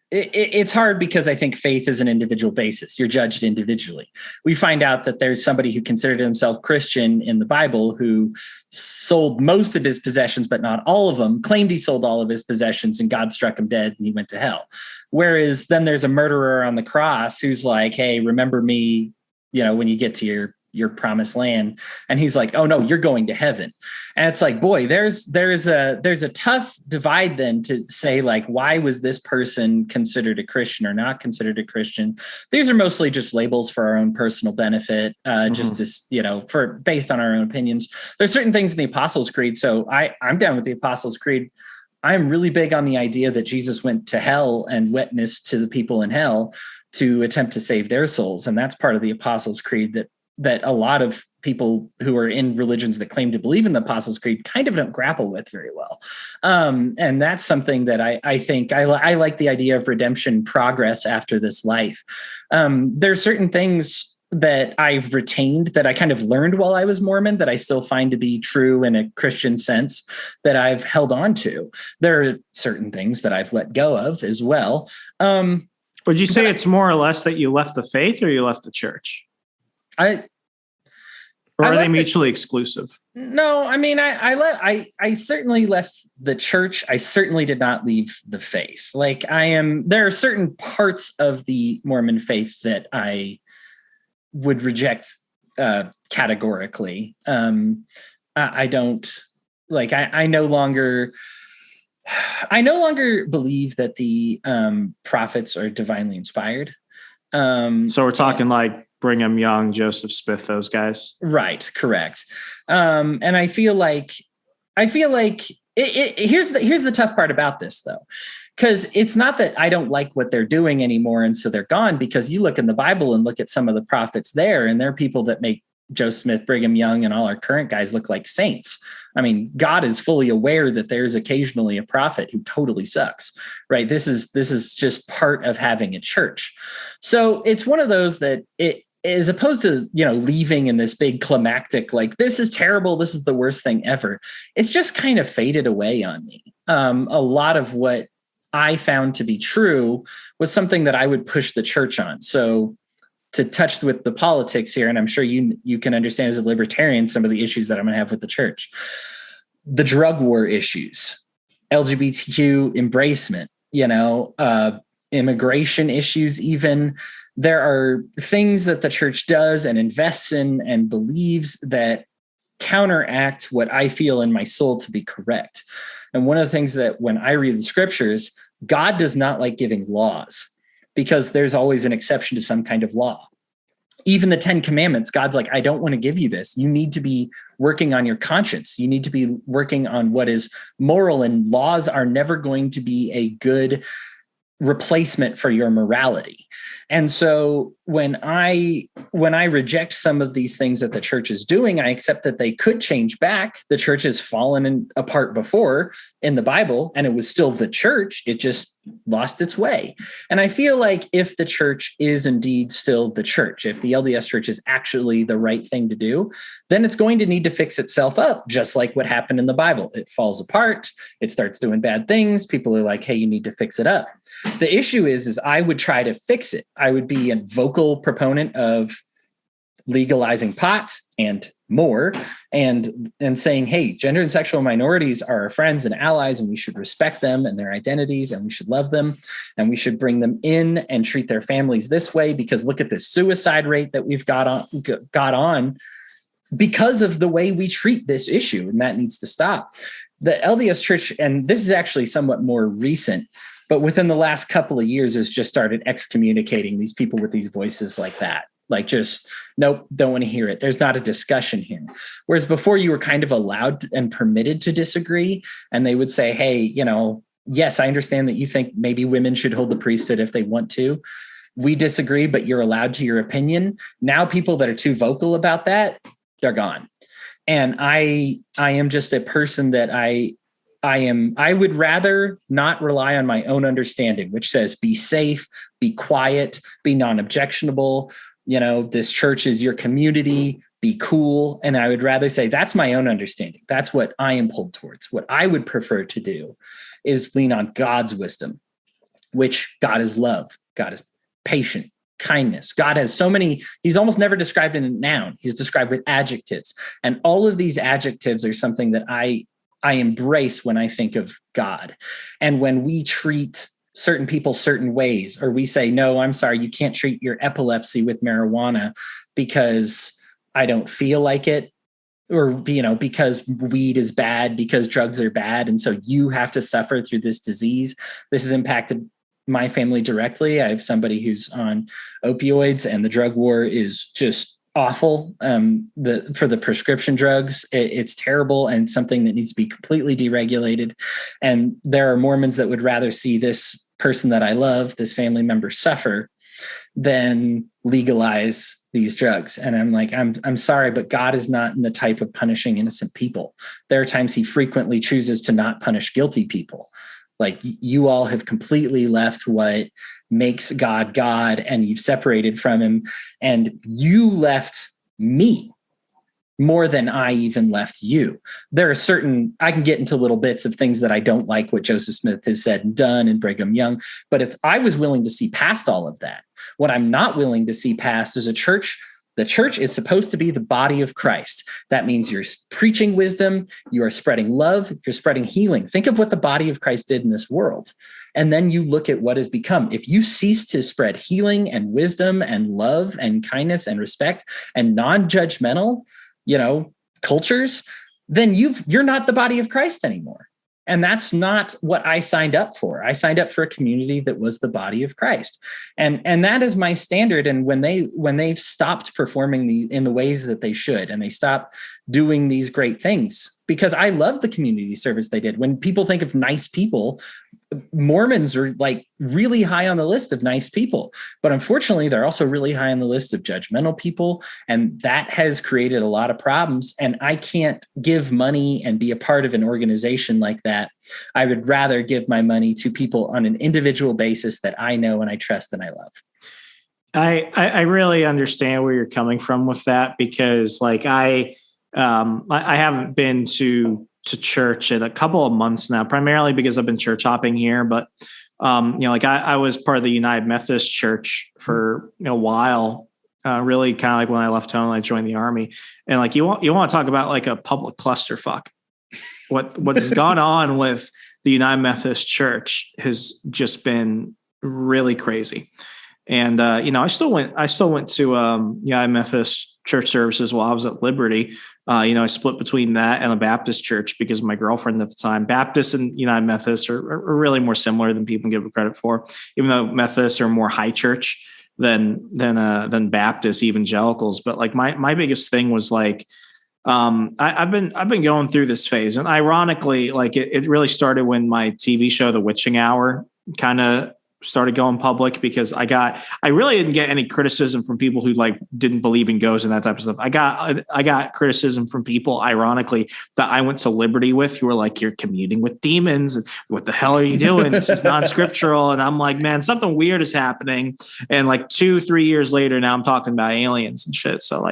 It's hard because I think faith is an individual basis. You're judged individually. We find out that there's somebody who considered himself Christian in the Bible who sold most of his possessions, but not all of them, claimed he sold all of his possessions, and God struck him dead and he went to hell. Whereas then there's a murderer on the cross who's like, hey, remember me, when you get to your promised land. And he's like, oh no, you're going to heaven. And it's like, boy, there's a tough divide then to say, like, why was this person considered a Christian or not considered a Christian? These are mostly just labels for our own personal benefit, just as, based on our own opinions. There's certain things in the Apostles' Creed. So I'm down with the Apostles' Creed. I'm really big on the idea that Jesus went to hell and witnessed to the people in hell to attempt to save their souls. And that's part of the Apostles' Creed that a lot of people who are in religions that claim to believe in the Apostles' Creed kind of don't grapple with very well. And that's something that I think I like the idea of redemption, progress after this life. There's certain things that I've retained that I kind of learned while I was Mormon that I still find to be true in a Christian sense that I've held on to. There are certain things that I've let go of as well. Would you say it's more or less that you left the faith or you left the church? Or are they mutually exclusive? No, I mean, I certainly left the church. I certainly did not leave the faith. Like, there are certain parts of the Mormon faith that I would reject categorically. I don't like, I no longer believe that the prophets are divinely inspired. So we're talking like Brigham Young, Joseph Smith, those guys. Right. Correct. And I feel like here's the tough part about this though, because it's not that I don't like what they're doing anymore. And so they're gone, because you look in the Bible and look at some of the prophets there, and there are people that make Joe Smith, Brigham Young, and all our current guys look like saints. I mean, God is fully aware that there's occasionally a prophet who totally sucks, right? This is just part of having a church. So it's one of those that it, as opposed to, leaving in this big climactic, like, this is terrible, this is the worst thing ever. It's just kind of faded away on me. A lot of what I found to be true was something that I would push the church on. So to touch with the politics here, and I'm sure you can understand as a libertarian some of the issues that I'm going to have with the church. The drug war issues, LGBTQ embracement, immigration issues even. There are things that the church does and invests in and believes that counteract what I feel in my soul to be correct. And one of the things that when I read the scriptures, God does not like giving laws, because there's always an exception to some kind of law. Even the 10 Commandments, God's like, I don't want to give you this. You need to be working on your conscience. You need to be working on what is moral, and laws are never going to be a good replacement for your morality. And so when I reject some of these things that the church is doing, I accept that they could change back. The church has fallen apart before in the Bible, and it was still the church. It just lost its way. And I feel like if the church is indeed still the church, if the LDS church is actually the right thing to do, then it's going to need to fix itself up, just like what happened in the Bible. It falls apart. It starts doing bad things. People are like, hey, you need to fix it up. The issue is I would try to fix it. I would be a vocal proponent of legalizing pot and more, and saying, hey, gender and sexual minorities are our friends and allies, and we should respect them and their identities, and we should love them, and we should bring them in and treat their families this way, because look at this suicide rate that we've got on because of the way we treat this issue, and that needs to stop. The LDS Church, and this is actually somewhat more recent, but within the last couple of years has just started excommunicating these people with these voices like that. Like, just, nope, don't want to hear it. There's not a discussion here. Whereas before, you were kind of allowed and permitted to disagree. And they would say, hey, yes, I understand that you think maybe women should hold the priesthood if they want to. We disagree, but you're allowed to your opinion. Now people that are too vocal about that, they're gone. And I am just a person that I would rather not rely on my own understanding, which says be safe, be quiet, be non-objectionable. This church is your community, be cool. And I would rather say that's my own understanding. That's what I am pulled towards. What I would prefer to do is lean on God's wisdom, which God is love. God is patient, kindness. God has so many, he's almost never described in a noun. He's described with adjectives. And all of these adjectives are something that I embrace when I think of God. And when we treat certain people certain ways, or we say, no, I'm sorry, you can't treat your epilepsy with marijuana because I don't feel like it, or, because weed is bad, because drugs are bad. And so you have to suffer through this disease. This has impacted my family directly. I have somebody who's on opioids, and the drug war is just awful. For the prescription drugs, it's terrible and something that needs to be completely deregulated. And there are Mormons that would rather see this person that I love, this family member, suffer than legalize these drugs. And I'm like, I'm sorry, but God is not in the type of punishing innocent people. There are times he frequently chooses to not punish guilty people. Like, you all have completely left what makes God God, and you've separated from him, and you left me more than I even left you. There are certain, I can get into little bits of things that I don't like what Joseph Smith has said and done, and Brigham Young, but I was willing to see past all of that. What I'm not willing to see past is a church. The church is supposed to be the body of Christ. That means you're preaching wisdom, you are spreading love, you're spreading healing. Think of what the body of Christ did in this world. And then you look at what has become. If you cease to spread healing and wisdom and love and kindness and respect and non-judgmental, cultures, then you're not the body of Christ anymore. And that's not what I signed up for. I signed up for a community that was the body of Christ. And that is my standard. And when they've stopped performing in the ways that they should, and they stopped doing these great things, because I love the community service they did. When people think of nice people, Mormons are like really high on the list of nice people, but unfortunately they're also really high on the list of judgmental people. And that has created a lot of problems. And I can't give money and be a part of an organization like that. I would rather give my money to people on an individual basis that I know and I trust and I love. I really understand where you're coming from with that, because I haven't been to church in a couple of months now, primarily because I've been church hopping here. But, I was part of the United Methodist Church for a while, really kind of like when I left home, I joined the Army. And you want to talk about like a public clusterfuck. What has gone on with the United Methodist Church has just been really crazy. And, I still went to United Methodist church services while I was at Liberty. I split between that and a Baptist church because of my girlfriend at the time. Baptists and United Methodists are really more similar than people give it credit for, even though Methodists are more high church than Baptist evangelicals. But my biggest thing was I've been going through this phase, and ironically, it really started when my TV show, The Witching Hour, kind of started going public, because I really didn't get any criticism from people who didn't believe in ghosts and that type of stuff. I got criticism from people, ironically, that I went to Liberty with, who were like, you're communing with demons. And what the hell are you doing? This is non-scriptural. And I'm like, man, something weird is happening. And 2-3 years later, now I'm talking about aliens and shit. So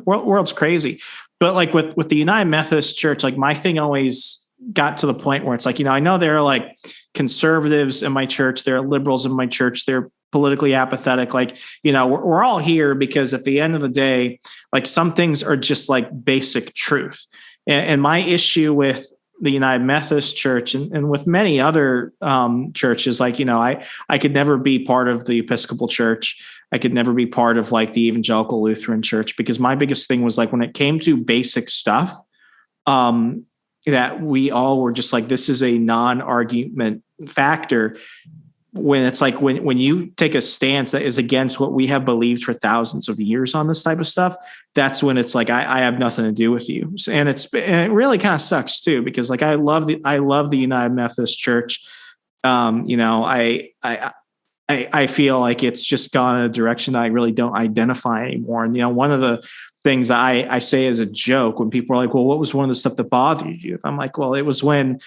world's crazy. But with the United Methodist Church, my thing always got to the point where it's I know there are conservatives in my church, there are liberals in my church, they're politically apathetic. We're all here because at the end of the day, some things are just basic truth. And my issue with the United Methodist Church and with many other churches, like, I could never be part of the Episcopal Church. I could never be part of like the Evangelical Lutheran Church, because my biggest thing was like when it came to basic stuff, that we all were just like, this is a non-argument factor. When it's like when you take a stance that is against what we have believed for thousands of years on this type of stuff, that's when it's like I have nothing to do with you. And it really kind of sucks too, because like I love the United Methodist Church. I feel like it's just gone in a direction that I really don't identify anymore. And one of the things I say as a joke when people are like, well, what was one of the stuff that bothered you? I'm like, well, it was when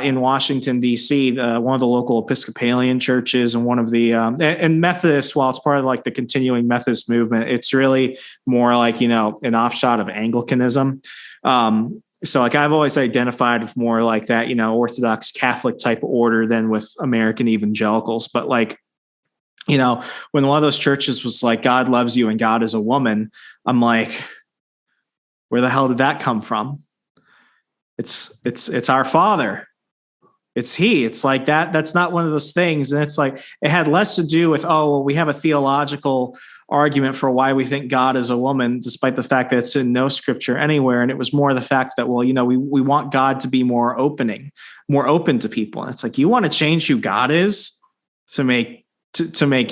in Washington, D.C., one of the local Episcopalian churches and one of the and Methodist, while it's part of like the continuing Methodist movement, it's really more like, an offshot of Anglicanism. So like I've always identified with more like that, Orthodox Catholic type of order than with American evangelicals. But like, when one of those churches was like, God loves you and God is a woman, I'm like, where the hell did that come from? It's our Father. It's He. It's like that. That's not one of those things. And it's like, it had less to do with, we have a theological argument for why we think God is a woman, despite the fact that it's in no scripture anywhere. And it was more the fact that, we want God to be more open to people. And it's like, you want to change who God is to make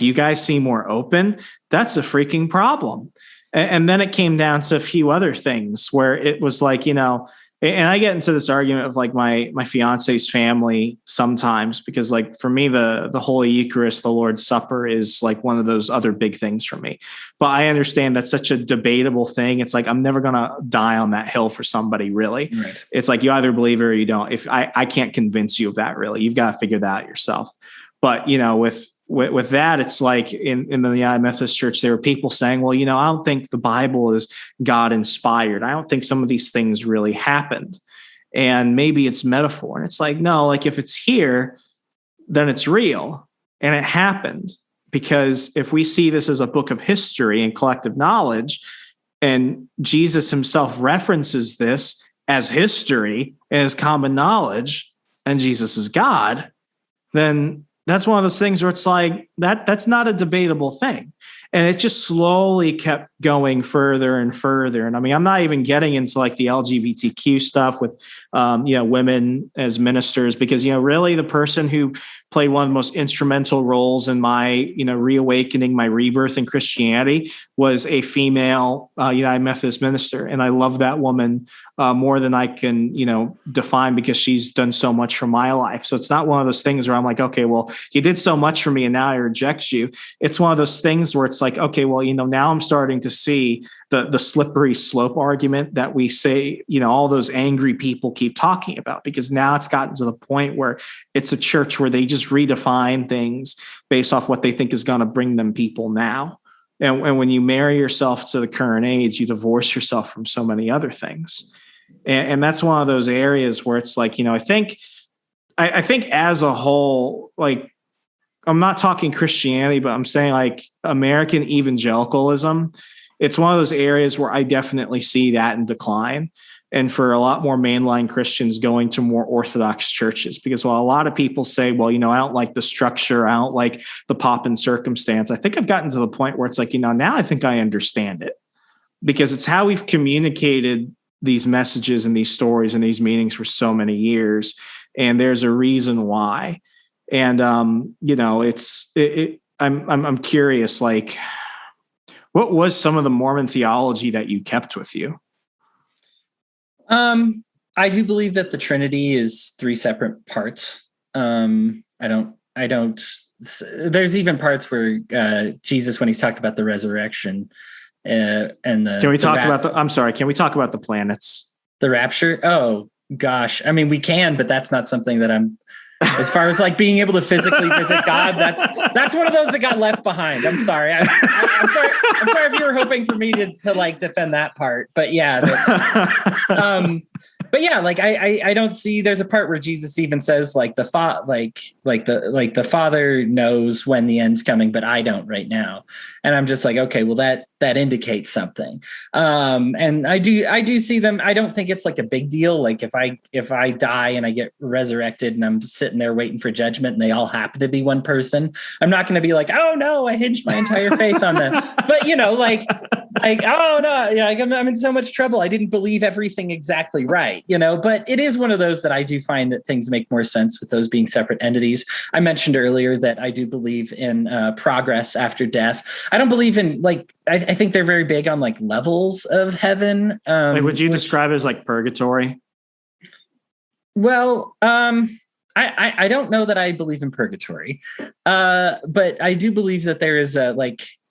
you guys seem more open? That's a freaking problem. And then it came down to a few other things where it was like, and I get into this argument of like my fiance's family sometimes, because like for me, the Holy Eucharist, the Lord's Supper is like one of those other big things for me. But I understand that's such a debatable thing. It's like, I'm never going to die on that hill for somebody, really. Right. It's like, you either believe it or you don't. If I can't convince you of that, really, you've got to figure that out yourself. But, with that, it's like in the United Methodist Church, there were people saying, well, I don't think the Bible is God inspired. I don't think some of these things really happened. And maybe it's metaphor. And it's like, no, like if it's here, then it's real. And it happened. Because if we see this as a book of history and collective knowledge, and Jesus himself references this as history and as common knowledge, and Jesus is God, then that's one of those things where it's like that's not a debatable thing. And it just slowly kept going further and further. And I mean, I'm not even getting into like the LGBTQ stuff with, women as ministers, because, really the person who played one of the most instrumental roles in my, reawakening, my rebirth in Christianity was a female United Methodist minister. And I love that woman more than I can, define, because she's done so much for my life. So it's not one of those things where I'm like, okay, well, you did so much for me and now I reject you. It's one of those things where it's like, okay, well, now I'm starting to see the slippery slope argument that we say, all those angry people keep talking about, because now it's gotten to the point where it's a church where they just redefine things based off what they think is going to bring them people now. And when you marry yourself to the current age, you divorce yourself from so many other things. And that's one of those areas where it's like, I think as a whole, like, I'm not talking Christianity, but I'm saying like American evangelicalism. It's one of those areas where I definitely see that in decline. And for a lot more mainline Christians going to more Orthodox churches, because while a lot of people say, well, I don't like the structure, I don't like the pomp and circumstance, I think I've gotten to the point where it's like, now I think I understand it, because it's how we've communicated these messages and these stories and these meanings for so many years. And there's a reason why. And, I'm curious, like, what was some of the Mormon theology that you kept with you? I do believe that the Trinity is three separate parts. There's even parts where Jesus, when he's talked about the resurrection and can we talk about the planets? The rapture? Oh gosh. I mean, we can, but that's not something that I'm, as far as like being able to physically visit God, that's one of those that got left behind. I'm sorry. I'm sorry. I'm sorry if you were hoping for me to like defend that part, but yeah. But yeah, like I don't see. There's a part where Jesus even says like the Father knows when the end's coming, but I don't right now. And I'm just like, okay, well that indicates something. And I do see them. I don't think it's like a big deal. Like if I die and I get resurrected and I'm sitting there waiting for judgment and they all happen to be one person, I'm not going to be like, oh no, I hinged my entire faith on them. But like, oh no, yeah, I'm in so much trouble. I didn't believe everything exactly right, but it is one of those that I do find that things make more sense with those being separate entities. I mentioned earlier that I do believe in progress after death. I don't believe in I think they're very big on like levels of heaven. Would you describe it as like purgatory? Well, I don't know that I believe in purgatory, but I do believe that there is a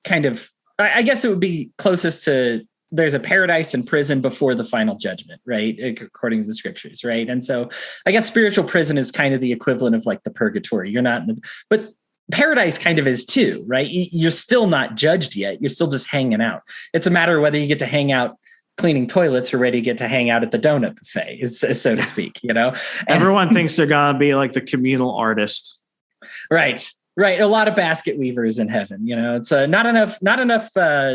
kind of, I guess it would be closest to, there's a paradise and prison before the final judgment, right? According to the scriptures, right? And so I guess spiritual prison is kind of the equivalent of like the purgatory. You're not but paradise kind of is too, right? You're still not judged yet. You're still just hanging out. It's a matter of whether you get to hang out cleaning toilets or whether you get to hang out at the donut buffet, so to speak, Everyone thinks they're going to be like the communal artist. Right. A lot of basket weavers in heaven, it's not enough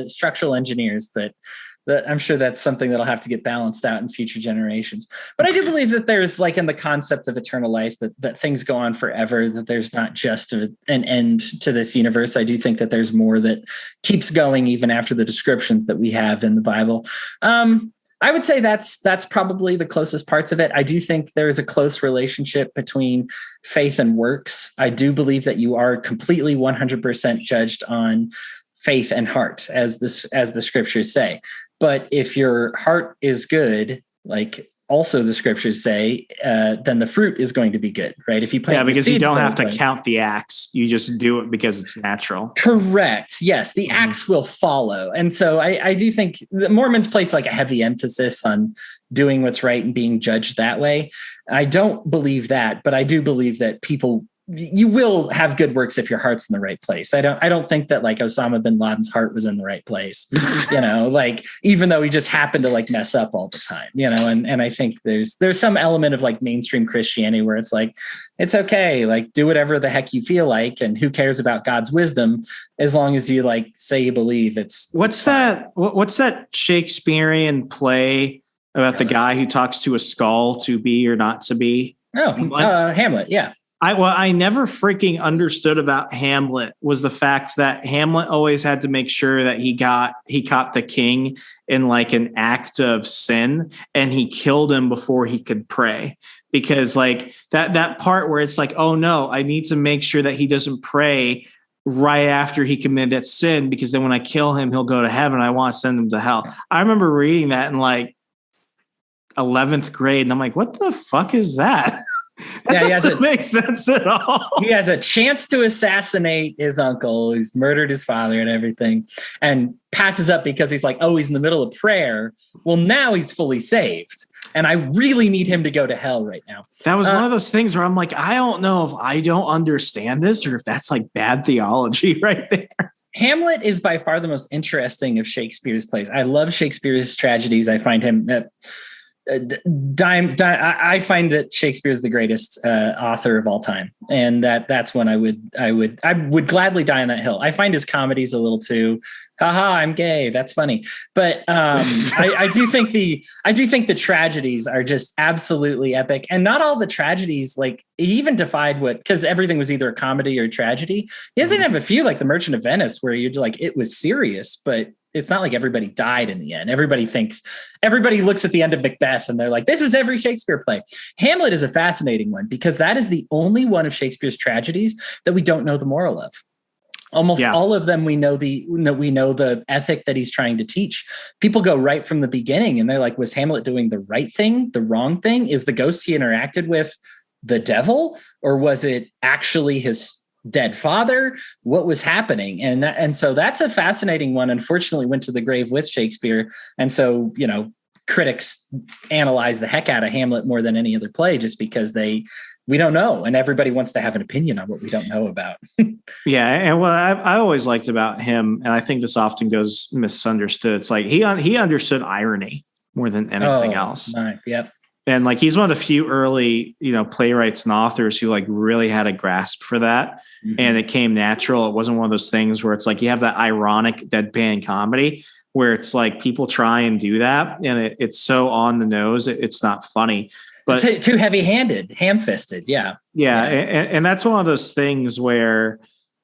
structural engineers, but I'm sure that's something that'll have to get balanced out in future generations. But I do believe that there's like in the concept of eternal life that things go on forever, that there's not just an end to this universe. I do think that there's more that keeps going even after the descriptions that we have in the Bible. I would say that's probably the closest parts of it. I do think there is a close relationship between faith and works. I do believe that you are completely 100% judged on faith and heart, as the scriptures say. But if your heart is good, like also the scriptures say, then the fruit is going to be good, right? If you plant because you don't have to count the acts. You just do it because it's natural. Correct. Yes, the acts will follow. And so I do think the Mormons place like a heavy emphasis on doing what's right and being judged that way. I don't believe that, but I do believe that you will have good works if your heart's in the right place. I don't think that like Osama bin Laden's heart was in the right place, even though he just happened to like mess up all the time, and I think there's some element of like mainstream Christianity where it's like, it's okay, like do whatever the heck you feel like. And who cares about God's wisdom as long as you like say you believe it's. What's that Shakespearean play about the guy who talks to a skull to be or not to be? Oh, Hamlet. Yeah. I never freaking understood about Hamlet was the fact that Hamlet always had to make sure that he caught the king in like an act of sin and he killed him before he could pray. Because like that part where it's like, oh no, I need to make sure that he doesn't pray right after he committed that sin, because then when I kill him, he'll go to heaven. I want to send him to hell. I remember reading that in like 11th grade and I'm like, what the fuck is that? That doesn't make sense at all. He has a chance to assassinate his uncle. He's murdered his father and everything, and passes up because he's like, oh, he's in the middle of prayer. Well, now he's fully saved. And I really need him to go to hell right now. That was one of those things where I'm like, I don't know if I don't understand this or if that's like bad theology right there. Hamlet is by far the most interesting of Shakespeare's plays. I love Shakespeare's tragedies. I find him... I find that Shakespeare is the greatest author of all time, and that's when I would gladly die on that hill. I find his comedies a little too, haha, I'm gay. That's funny, but I do think the tragedies are just absolutely epic, and not all the tragedies like he even defied because everything was either a comedy or a tragedy. He doesn't have a few like The Merchant of Venice where you're like it was serious, but it's not like everybody died in the end. Everybody looks at the end of Macbeth and they're like, this is every Shakespeare play. Hamlet is a fascinating one because that is the only one of Shakespeare's tragedies that we don't know the moral of. Almost all of them, we know the ethic that he's trying to teach. People go right from the beginning and they're like, was Hamlet doing the right thing, the wrong thing? Is the ghost he interacted with the devil, or was it actually his dead father? What was happening? And so that's a fascinating one. Unfortunately, went to the grave with Shakespeare. And so, critics analyze the heck out of Hamlet more than any other play, just because we don't know. And everybody wants to have an opinion on what we don't know about. Yeah. And what I always liked about him, and I think this often goes misunderstood. It's like he understood irony more than anything else. Right. Yep. And like, he's one of the few early, playwrights and authors who like really had a grasp for that. Mm-hmm. And it came natural. It wasn't one of those things where it's like, you have that ironic deadpan comedy where it's like people try and do that. And it's so on the nose. It's not funny, but it's too heavy handed, ham fisted. Yeah. Yeah. And that's one of those things where,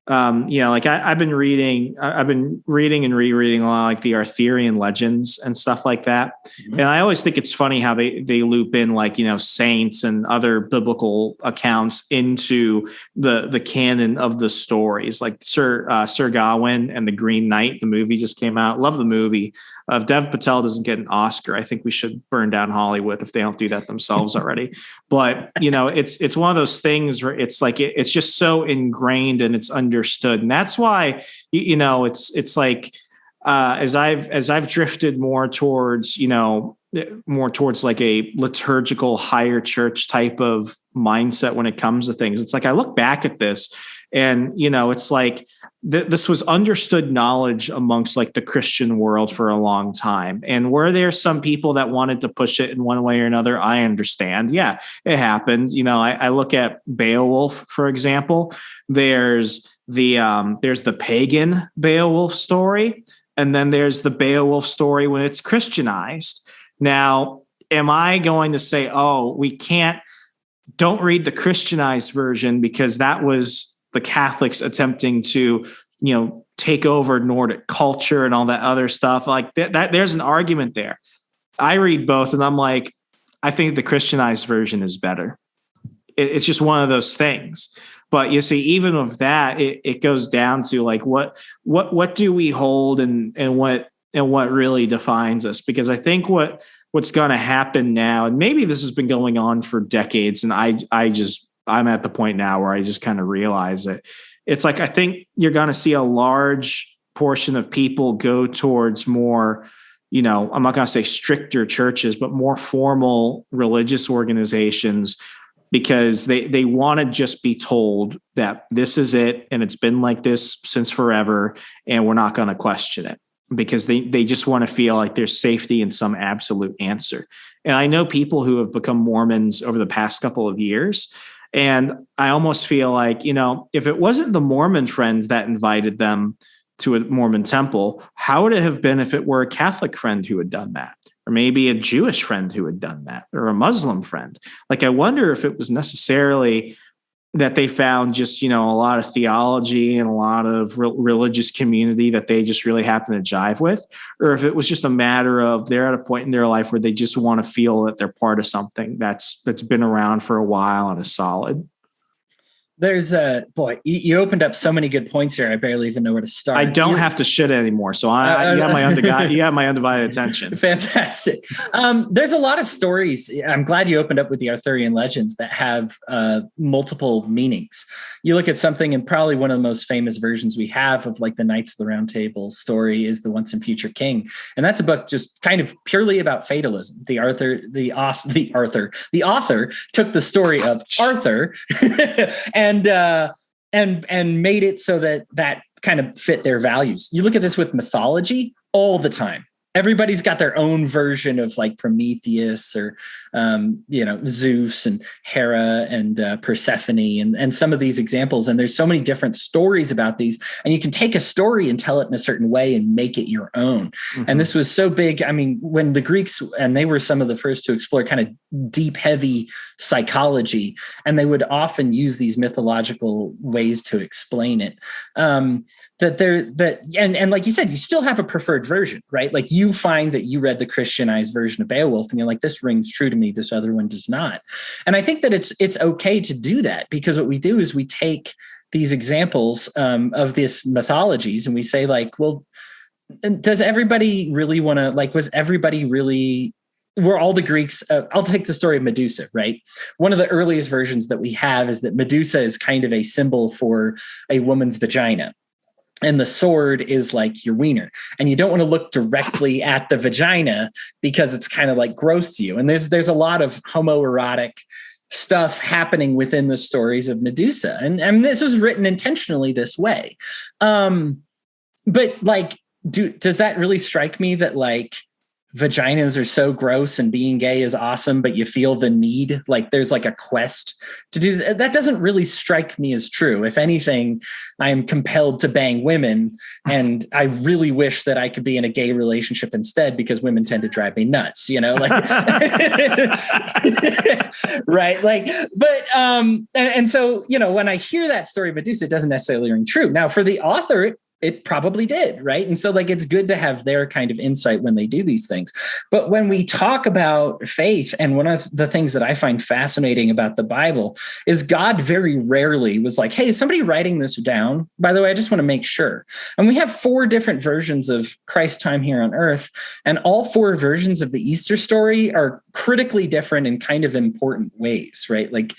like I've been reading and rereading a lot like the Arthurian legends and stuff like that. Mm-hmm. And I always think it's funny how they loop in like, saints and other biblical accounts into the canon of the stories, like Sir Gawain and the Green Knight. The movie just came out. Love the movie. If Dev Patel doesn't get an Oscar, I think we should burn down Hollywood if they don't do that themselves already. But, it's one of those things where it's like, it's just so ingrained and it's understood. And that's why, it's like, as I've drifted more towards like a liturgical higher church type of mindset when it comes to things. It's like, I look back at this and, it's like, this was understood knowledge amongst like the Christian world for a long time. And were there some people that wanted to push it in one way or another? I understand. Yeah, it happened. I look at Beowulf, for example. There's the pagan Beowulf story. And then there's the Beowulf story when it's Christianized. Now, am I going to say, don't read the Christianized version because that was the Catholics attempting to, take over Nordic culture and all that other stuff like that? There's an argument there. I read both and I'm like, I think the Christianized version is better. It's just one of those things. But you see, even with that, it goes down to like, what do we hold and what really defines us? Because I think what's going to happen now, and maybe this has been going on for decades, and I'm at the point now where I just kind of realize it. It's like, I think you're going to see a large portion of people go towards more, I'm not going to say stricter churches, but more formal religious organizations, because they want to just be told that this is it. And it's been like this since forever. And we're not going to question it, because they just want to feel like there's safety in some absolute answer. And I know people who have become Mormons over the past couple of years. And I almost feel like, if it wasn't the Mormon friends that invited them to a Mormon temple, how would it have been if it were a Catholic friend who had done that? Or maybe a Jewish friend who had done that, or a Muslim friend? Like, I wonder if it was necessarily that they found just, a lot of theology and a lot of religious community that they just really happen to jive with, or if it was just a matter of they're at a point in their life where they just want to feel that they're part of something that's been around for a while and is solid. There's you opened up so many good points here. I barely even know where to start. I don't have to shit anymore. So you have my undivided attention. Fantastic. There's a lot of stories. I'm glad you opened up with the Arthurian legends that have multiple meanings. You look at something, and probably one of the most famous versions we have of like the Knights of the Round Table story is the Once and Future King. And that's a book just kind of purely about fatalism. The author took the story of Arthur and made it so that kind of fit their values. You look at this with mythology all the time. Everybody's got their own version of like Prometheus or, Zeus and Hera and Persephone and some of these examples. And there's so many different stories about these, and you can take a story and tell it in a certain way and make it your own. Mm-hmm. And this was so big. I mean, when the Greeks, and they were some of the first to explore kind of deep, heavy psychology, and they would often use these mythological ways to explain it. And like you said, you still have a preferred version, right? Like you find that you read the Christianized version of Beowulf and you're like, this rings true to me. This other one does not. And I think that it's okay to do that, because what we do is we take these examples of these mythologies and we say like, well, does everybody really want to, like, was everybody really, were all the Greeks, I'll take the story of Medusa, right? One of the earliest versions that we have is that Medusa is kind of a symbol for a woman's vagina. And the sword is like your wiener. And you don't want to look directly at the vagina because it's kind of like gross to you. And there's a lot of homoerotic stuff happening within the stories of Medusa. And this was written intentionally this way. But like, does that really strike me that like vaginas are so gross and being gay is awesome, but you feel the need, like there's like a quest to do this. That doesn't really strike me as true. If anything, I am compelled to bang women, and I really wish that I could be in a gay relationship instead, because women tend to drive me nuts, like right. Like, but, and so, when I hear that story of Medusa, it doesn't necessarily ring true. Now for the author, it probably did, right? And so like, it's good to have their kind of insight when they do these things. But when we talk about faith, and one of the things that I find fascinating about the Bible is God very rarely was like, hey, is somebody writing this down? By the way, I just want to make sure. And we have 4 different versions of Christ's time here on earth. And all 4 versions of the Easter story are critically different in kind of important ways, right? Like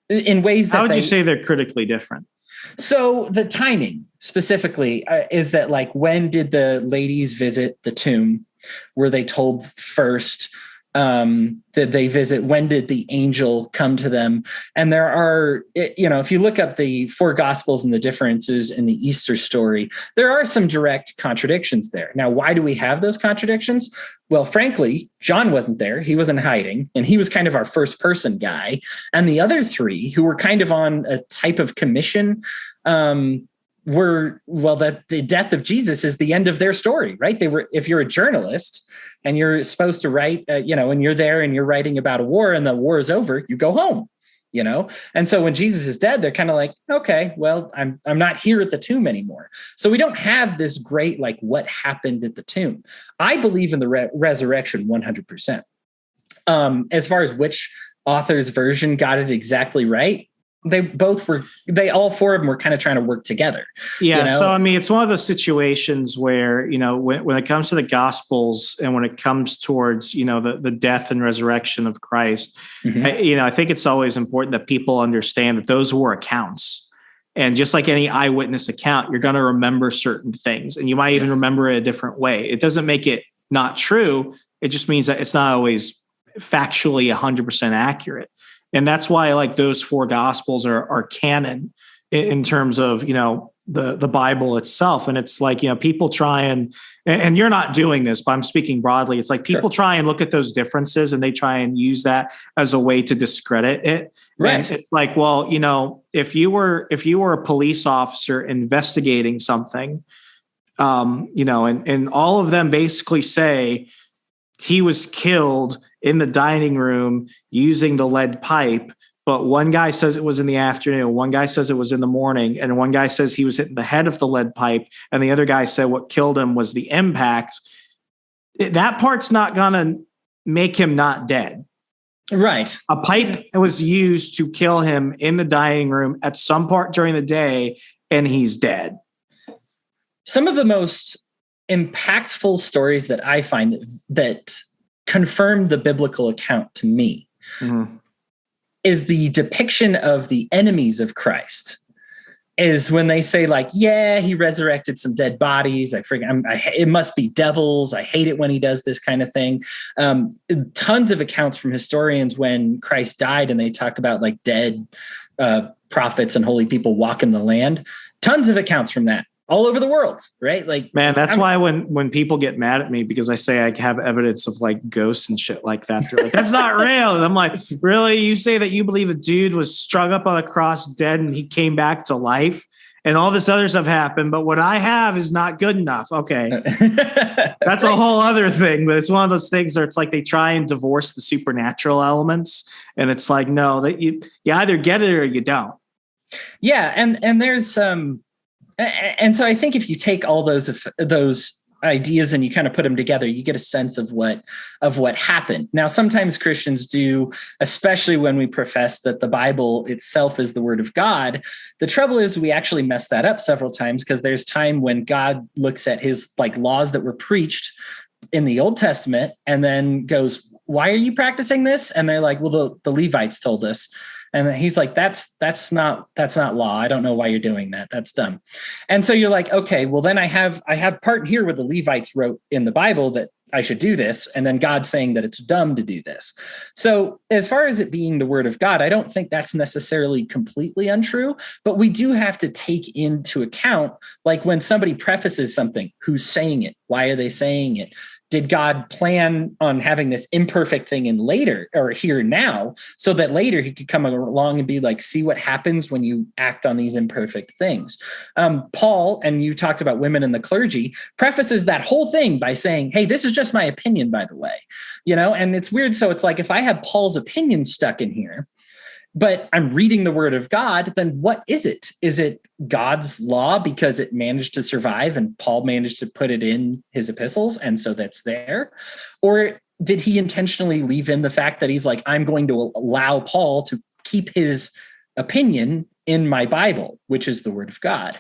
in ways that How would you say they're critically different? So the timing specifically is that, like, when did the ladies visit the tomb? Were they told first? Did they visit? When did the angel come to them? And there are, if you look up the 4 gospels and the differences in the Easter story, there are some direct contradictions there. Now, why do we have those contradictions? Well, frankly, John wasn't there. He was in hiding, and he was kind of our first person guy. And the other 3, who were kind of on a type of commission, that the death of Jesus is the end of their story, right? If you're a journalist and you're supposed to write, and you're there and you're writing about a war and the war is over, you go home, And so when Jesus is dead, they're kind of like, okay, well, I'm not here at the tomb anymore. So we don't have this great, like, what happened at the tomb. I believe in the resurrection 100%. As far as which author's version got it exactly right, all 4 of them were kind of trying to work together. Yeah. So, I mean, it's one of those situations where, when it comes to the Gospels and when it comes towards, the death and resurrection of Christ, I think it's always important that people understand that those were accounts. And just like any eyewitness account, you're going to remember certain things, and you might even remember it a different way. It doesn't make it not true. It just means that it's not always factually 100% accurate. And that's why, like, those 4 gospels are canon in terms of, the Bible itself. And it's like, people try and you're not doing this, but I'm speaking broadly. It's like people try and look at those differences and they try and use that as a way to discredit it. Right. And it's like, well, if you were a police officer investigating something, and all of them basically say he was killed in the dining room using the lead pipe, but one guy says it was in the afternoon, one guy says it was in the morning, and one guy says he was hitting the head of the lead pipe, and the other guy said what killed him was the impact. That part's not going to make him not dead. Right. A pipe was used to kill him in the dining room at some part during the day, and he's dead. Some of the most impactful stories that I find that confirm the biblical account to me is the depiction of the enemies of Christ. Is when they say, like, yeah, he resurrected some dead bodies. It must be devils. I hate it when he does this kind of thing. Tons of accounts from historians when Christ died, and they talk about, like, dead prophets and holy people walking the land. Tons of accounts from that all over the world, right? Like, man, that's why when people get mad at me because I say I have evidence of, like, ghosts and shit like that, they're like, that's not real. And I'm like, really? You say that you believe a dude was strung up on a cross dead and he came back to life and all this other stuff happened, but what I have is not good enough. Okay. That's a whole other thing, but it's one of those things where it's like they try and divorce the supernatural elements. And it's like, no, that you either get it or you don't. Yeah. And there's and so I think if you take all those ideas and you kind of put them together, you get a sense of what happened. Now, sometimes Christians do, especially when we profess that the Bible itself is the word of God. The trouble is we actually mess that up several times, because there's time when God looks at his, like, laws that were preached in the Old Testament and then goes, why are you practicing this? And they're like, well, the Levites told us. And he's like, that's not law. I don't know why you're doing that. That's dumb. And so you're like, okay, well, then I have part here where the Levites wrote in the Bible that I should do this. And then God saying that it's dumb to do this. So as far as it being the word of God, I don't think that's necessarily completely untrue, but we do have to take into account, like, when somebody prefaces something, who's saying it? Why are they saying it? did God plan on having this imperfect thing in later or here now so that later he could come along and be like, see what happens when you act on these imperfect things? Paul, and you talked about women in the clergy, prefaces that whole thing by saying, hey, this is just my opinion, by the way, and it's weird. So it's like, if I have Paul's opinion stuck in here, but I'm reading the word of God, then what is it? Is it God's law because it managed to survive and Paul managed to put it in his epistles, and so that's there? Or did he intentionally leave in the fact that he's like, I'm going to allow Paul to keep his opinion in my Bible, which is the word of God?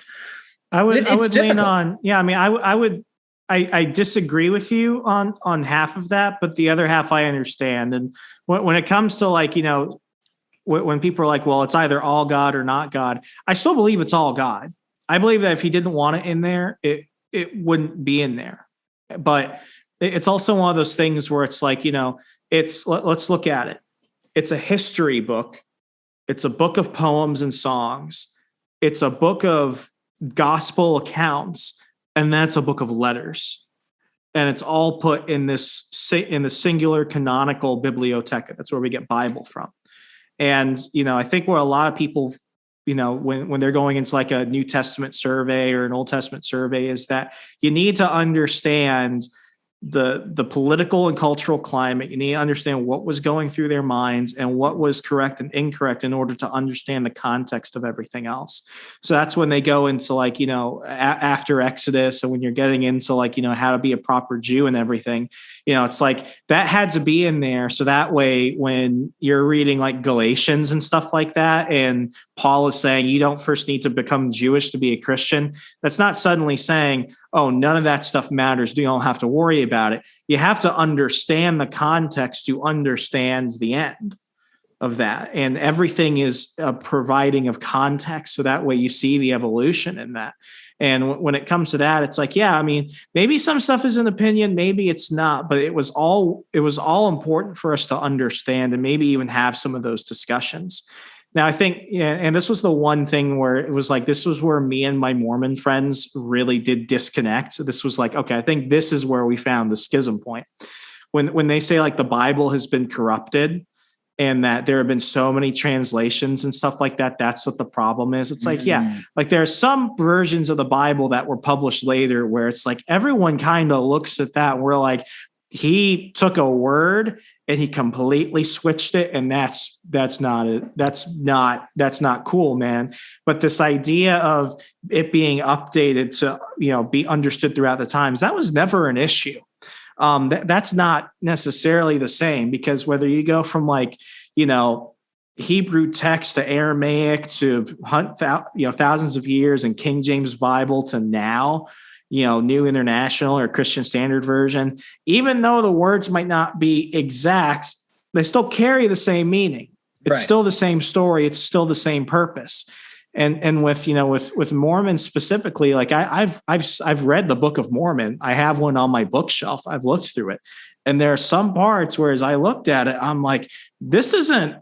I would lean on, I disagree with you on half of that, but the other half I understand. And when it comes to like, when people are like, well, it's either all God or not God, I still believe it's all God. I believe that if he didn't want it in there, it wouldn't be in there. But it's also one of those things where it's like, let's look at it. It's a history book. It's a book of poems and songs. It's a book of gospel accounts. And that's a book of letters. And it's all put in the singular canonical biblioteca. That's where we get Bible from. And, I think where a lot of people, when they're going into like a New Testament survey or an Old Testament survey, is that you need to understand the political and cultural climate. You need to understand what was going through their minds and what was correct and incorrect in order to understand the context of everything else. So that's when they go into like, after Exodus, and when you're getting into like, how to be a proper Jew and everything, it's like that had to be in there. So that way, when you're reading like Galatians and stuff like that, and Paul is saying you don't first need to become Jewish to be a Christian, that's not suddenly saying, oh, none of that stuff matters. You don't have to worry about it. You have to understand the context to understand the end of that. And everything is a providing of context. So that way you see the evolution in that. And when it comes to that, it's like, maybe some stuff is an opinion, maybe it's not, but it was all important for us to understand and maybe even have some of those discussions. Now, I think, and this was the one thing where it was like, this was where me and my Mormon friends really did disconnect. So this was like, okay, I think this is where we found the schism point. When they say like the Bible has been corrupted and that there have been so many translations and stuff like that, that's what the problem is. It's like, like there are some versions of the Bible that were published later where it's like, everyone kind of looks at that and we're like, he took a word and he completely switched it. And that's not cool, man. But this idea of it being updated to, be understood throughout the times, that was never an issue. That's not necessarily the same, because whether you go from like, Hebrew text to Aramaic to thousands of years and King James Bible to now, New International or Christian Standard Version, even though the words might not be exact, they still carry the same meaning. It's still the same story. It's still the same purpose. And with Mormons specifically, like I've read the Book of Mormon. I have one on my bookshelf. I've looked through it. And there are some parts where as I looked at it, I'm like, this isn't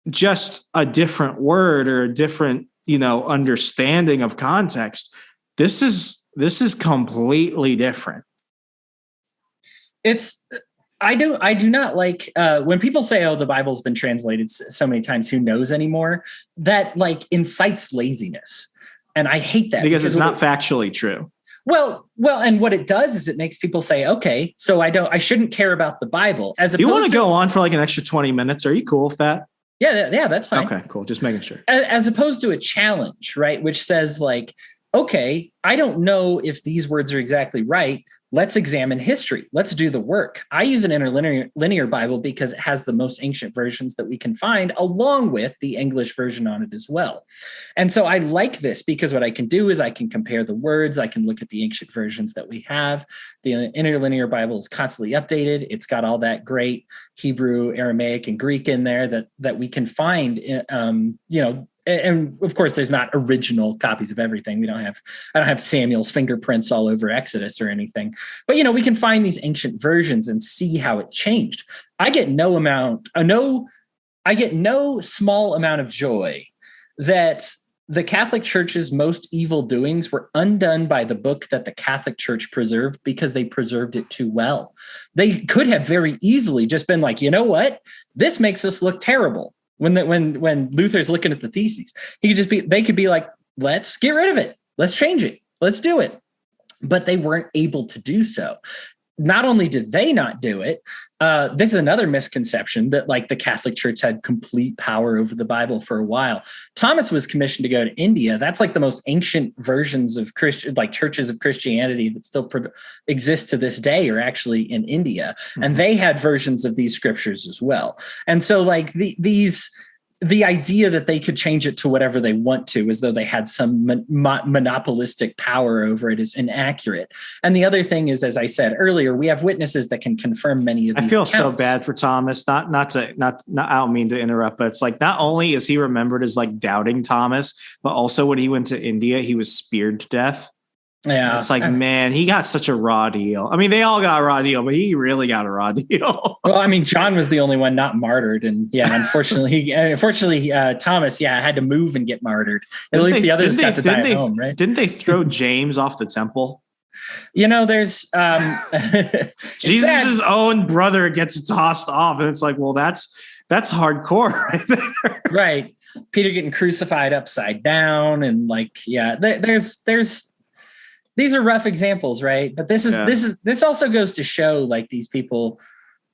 just a different word or a different, understanding of context. This is completely different. I do not like when people say, oh, the Bible's been translated so many times, who knows anymore? That like incites laziness. And I hate that. Because it's not factually true. Well, and what it does is it makes people say, okay, so I shouldn't care about the Bible. As you want to go on for like an extra 20 minutes? Are you cool with that? Yeah, that's fine. Okay, cool. Just making sure. As opposed to a challenge, right? Which says like, okay, I don't know if these words are exactly right. Let's examine history. Let's do the work. I use an interlinear Bible because it has the most ancient versions that we can find, along with the English version on it as well. And so I like this because what I can do is I can compare the words. I can look at the ancient versions that we have. The interlinear Bible is constantly updated. It's got all that great Hebrew, Aramaic, and Greek in there that we can find, and of course, there's not original copies of everything. I don't have Samuel's fingerprints all over Exodus or anything. But, we can find these ancient versions and see how it changed. I get no small amount of joy that the Catholic Church's most evil doings were undone by the book that the Catholic Church preserved because they preserved it too well. They could have very easily just been like, you know what? This makes us look terrible. When Luther's looking at the theses, they could be like, let's get rid of it. Let's change it. Let's do it. But they weren't able to do so. Not only did they not do it, this is another misconception that like the Catholic Church had complete power over the Bible for a while. Thomas was commissioned to go to India. That's like the most ancient versions of churches of Christianity that still exist to this day are actually in India. Mm-hmm. And they had versions of these scriptures as well. And so like the idea that they could change it to whatever they want to, as though they had some monopolistic power over it, is inaccurate. And the other thing is, as I said earlier, we have witnesses that can confirm many of these. I feel so bad for Thomas. Not. I don't mean to interrupt, but it's like not only is he remembered as like doubting Thomas, but also when he went to India, he was speared to death. Yeah, it's like, man, he got such a raw deal. I mean, they all got a raw deal, but he really got a raw deal. Well, I mean, John was the only one not martyred, and yeah, unfortunately, Thomas, had to move and get martyred. At least the others got to die at home, right? Didn't they throw James off the temple? You know, there's Jesus' own brother gets tossed off, and it's like, well, that's hardcore, right there. Right, Peter getting crucified upside down, and like, yeah, there's. These are rough examples, right? But this also goes to show like these people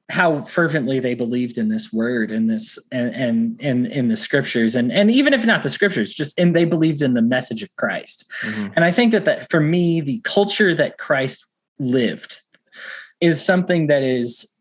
how fervently they believed in this word and this and in the scriptures, and even if not the scriptures, and they believed in the message of Christ. Mm-hmm. And I think that for me, the culture that Christ lived is something that is.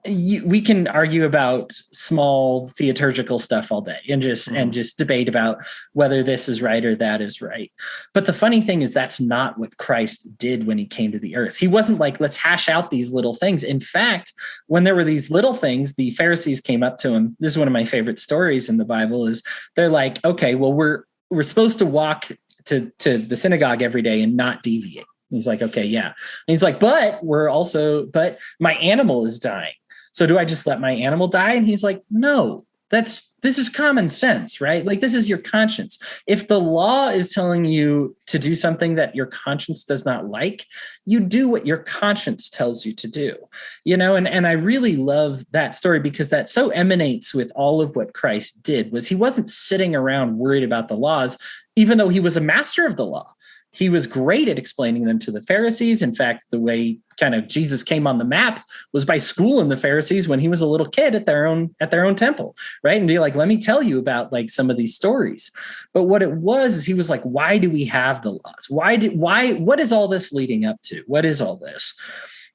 We can argue about small theaturgical stuff all day and just debate about whether this is right or that is right. But the funny thing is that's not what Christ did when he came to the earth. He wasn't like, let's hash out these little things. In fact, when there were these little things, the Pharisees came up to him. This is one of my favorite stories in the Bible is they're like, okay, well, we're supposed to walk to the synagogue every day and not deviate. And he's like, okay, yeah. And he's like, but my animal is dying. So do I just let my animal die? And he's like, no, this is common sense, right? Like this is your conscience. If the law is telling you to do something that your conscience does not like, you do what your conscience tells you to do, you know? And I really love that story because that so emanates with all of what Christ did was he wasn't sitting around worried about the laws, even though he was a master of the law. He was great at explaining them to the Pharisees. In fact, the way kind of Jesus came on the map was by schooling the Pharisees when he was a little kid at their own temple, right? And be like, let me tell you about like some of these stories. But what it was is he was like, why do we have the laws? What is all this leading up to? What is all this?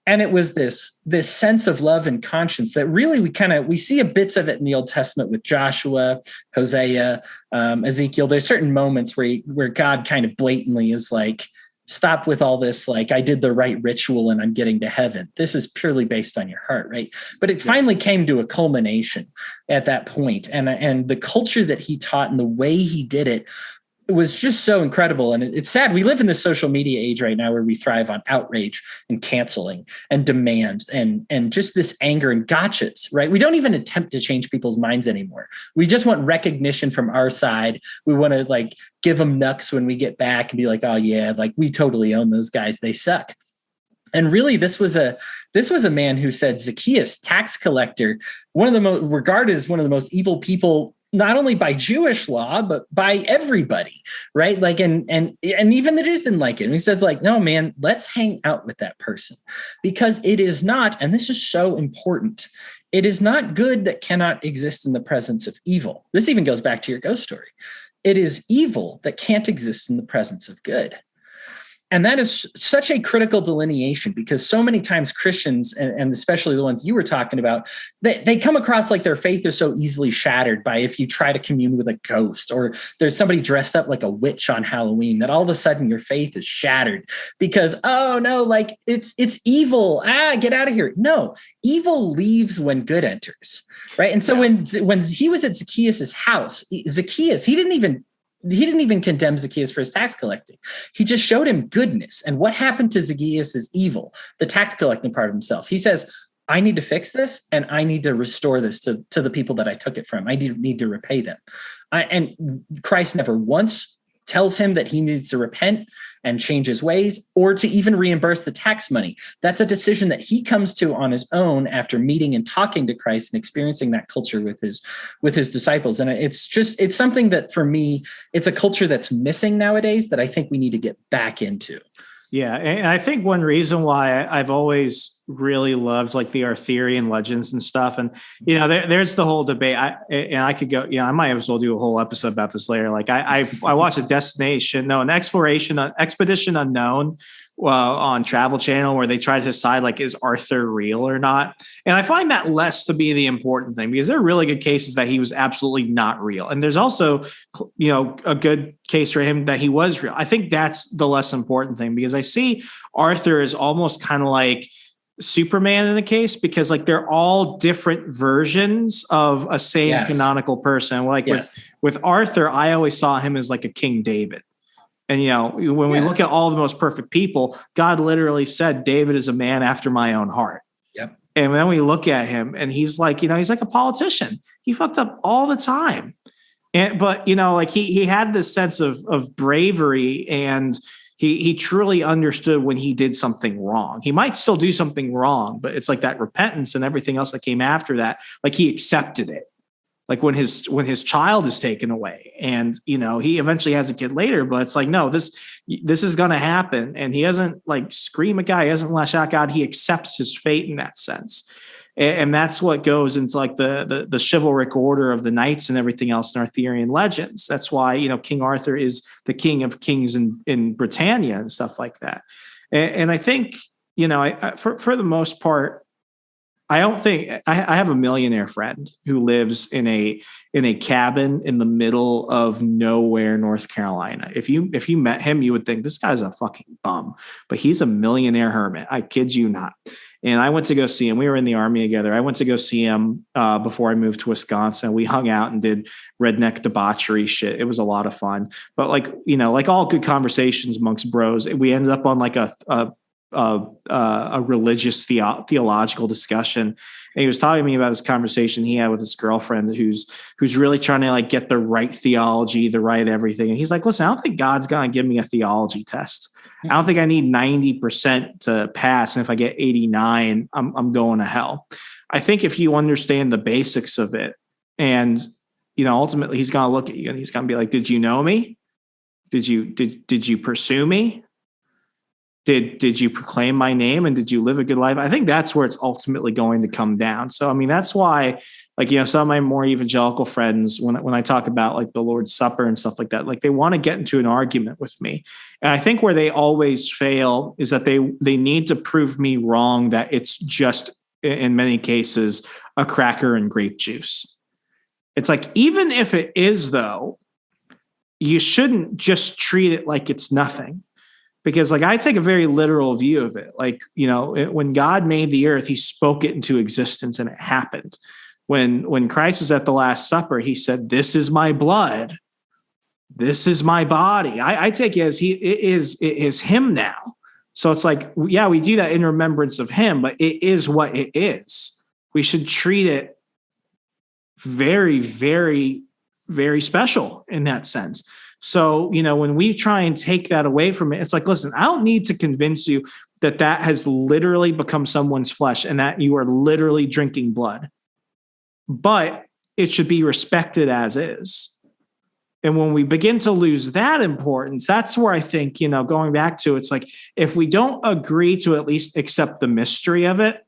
And it was this sense of love and conscience that really we see a bits of it in the Old Testament with Joshua, Hosea, Ezekiel. There's certain moments where God kind of blatantly is like, stop with all this, like I did the right ritual and I'm getting to heaven. This is purely based on your heart, right? But it finally came to a culmination at that point. And the culture that he taught and the way he did it was just so incredible. And it's sad. We live in this social media age right now where we thrive on outrage and canceling and demand and just this anger and gotchas, right? We don't even attempt to change people's minds anymore. We just want recognition from our side. We want to like give them nucks when we get back and be like, oh yeah, like we totally own those guys. They suck. And really, this was a man who said Zacchaeus, tax collector, one of the most regarded as one of the most evil people, not only by Jewish law, but by everybody, right? Like, and even the Jews didn't like it. And he said, like, no, man, let's hang out with that person because it is not, and this is so important, it is not good that cannot exist in the presence of evil. This even goes back to your ghost story. It is evil that can't exist in the presence of good. And that is such a critical delineation because so many times Christians, and especially the ones you were talking about, they come across like their faith is so easily shattered by if you try to commune with a ghost or there's somebody dressed up like a witch on Halloween, that all of a sudden your faith is shattered because, oh no, like it's evil. Get out of here. No, evil leaves when good enters, right? And so when he was at Zacchaeus' house, Zacchaeus, he didn't even condemn Zacchaeus for his tax collecting. He just showed him goodness. And what happened to Zacchaeus is evil, the tax collecting part of himself. He says, I need to fix this and I need to restore this to the people that I took it from. I need to repay them. And Christ never once tells him that he needs to repent and change his ways, or to even reimburse the tax money. That's a decision that he comes to on his own after meeting and talking to Christ and experiencing that culture with his disciples. And it's something that, for me, it's a culture that's missing nowadays that I think we need to get back into. Yeah, and I think one reason why I've always really loved like the Arthurian legends and stuff, and there's the whole debate. I could go, I might as well do a whole episode about this later. Like I watched an Expedition Unknown on Travel Channel where they try to decide like, is Arthur real or not? And I find that less to be the important thing, because there are really good cases that he was absolutely not real, and there's also a good case for him that he was real. I think that's the less important thing, because I see Arthur as almost kind of like Superman in the case, because like they're all different versions of a same canonical person. Like with Arthur, I always saw him as like a King David. And, when we look at all the most perfect people, God literally said, David is a man after my own heart. Yep. And then we look at him and he's like, he's like a politician. He fucked up all the time. But he had this sense of bravery, and he truly understood when he did something wrong. He might still do something wrong, but it's like that repentance and everything else that came after that. Like he accepted it. Like when his child is taken away, and he eventually has a kid later, but it's like, no, this is going to happen. And he doesn't like scream at God. He doesn't lash out God. He accepts his fate in that sense. And that's what goes into like the chivalric order of the knights and everything else in Arthurian legends. That's why, King Arthur is the king of kings in Britannia and stuff like that. And I think, for the most part, I don't think I have a millionaire friend who lives in a cabin in the middle of nowhere, North Carolina. If you met him, you would think this guy's a fucking bum, but he's a millionaire hermit. I kid you not. And I went to go see him. We were in the Army together. I went to go see him before I moved to Wisconsin. We hung out and did redneck debauchery shit. It was a lot of fun. But like all good conversations amongst bros, we ended up on like a religious theological discussion. And he was talking to me about this conversation he had with his girlfriend who's really trying to like get the right theology, the right everything. And he's like, listen, I don't think God's going to give me a theology test. I don't think I need 90% to pass. And if I get 89, I'm going to hell. I think if you understand the basics of it, and, ultimately he's going to look at you and he's going to be like, did you know me? Did you pursue me? Did you proclaim my name, and did you live a good life? I think that's where it's ultimately going to come down. So, I mean, that's why, like, some of my more evangelical friends, when I talk about like the Lord's Supper and stuff like that, like they want to get into an argument with me. And I think where they always fail is that they need to prove me wrong, that it's just, in many cases, a cracker and grape juice. It's like, even if it is, though, you shouldn't just treat it like it's nothing. Because like I take a very literal view of it. Like, when God made the earth, he spoke it into existence and it happened. When Christ was at the Last Supper, he said, this is my blood. This is my body. I take it as it is him now. So it's like, yeah, we do that in remembrance of him, but it is what it is. We should treat it very, very, very special in that sense. So, when we try and take that away from it, it's like, listen, I don't need to convince you that has literally become someone's flesh and that you are literally drinking blood, but it should be respected as is. And when we begin to lose that importance, that's where I think, going back to, it's like, if we don't agree to at least accept the mystery of it,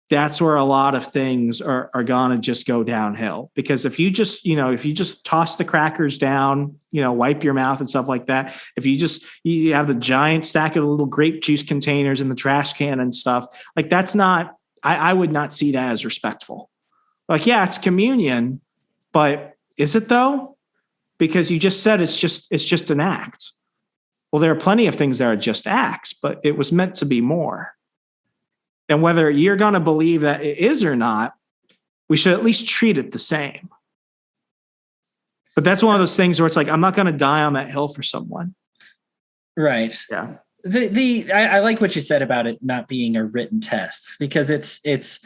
that's where a lot of things are going to just go downhill. Because if you just toss the crackers down, wipe your mouth and stuff like that, if you have the giant stack of little grape juice containers in the trash can and stuff, like that's not, I would not see that as respectful. Like, yeah, it's communion, but is it though? Because you just said it's just an act. Well, there are plenty of things that are just acts, but it was meant to be more. And whether you're going to believe that it is or not, we should at least treat it the same. But that's one of those things where it's like, I'm not going to die on that hill for someone. Right. Yeah. I like what you said about it not being a written test, because it's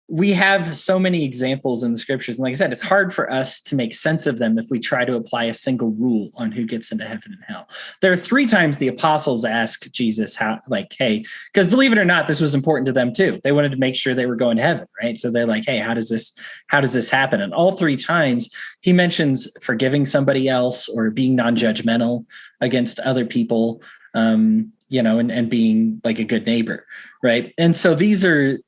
we have so many examples in the scriptures. And like I said, it's hard for us to make sense of them if we try to apply a single rule on who gets into heaven and hell. There are 3 times the apostles ask Jesus how, like, hey, because believe it or not, this was important to them too. They wanted to make sure they were going to heaven, right? So they're like, hey, how does this happen? And all 3 times he mentions forgiving somebody else or being non-judgmental against other people, and being like a good neighbor. Right. And so these are,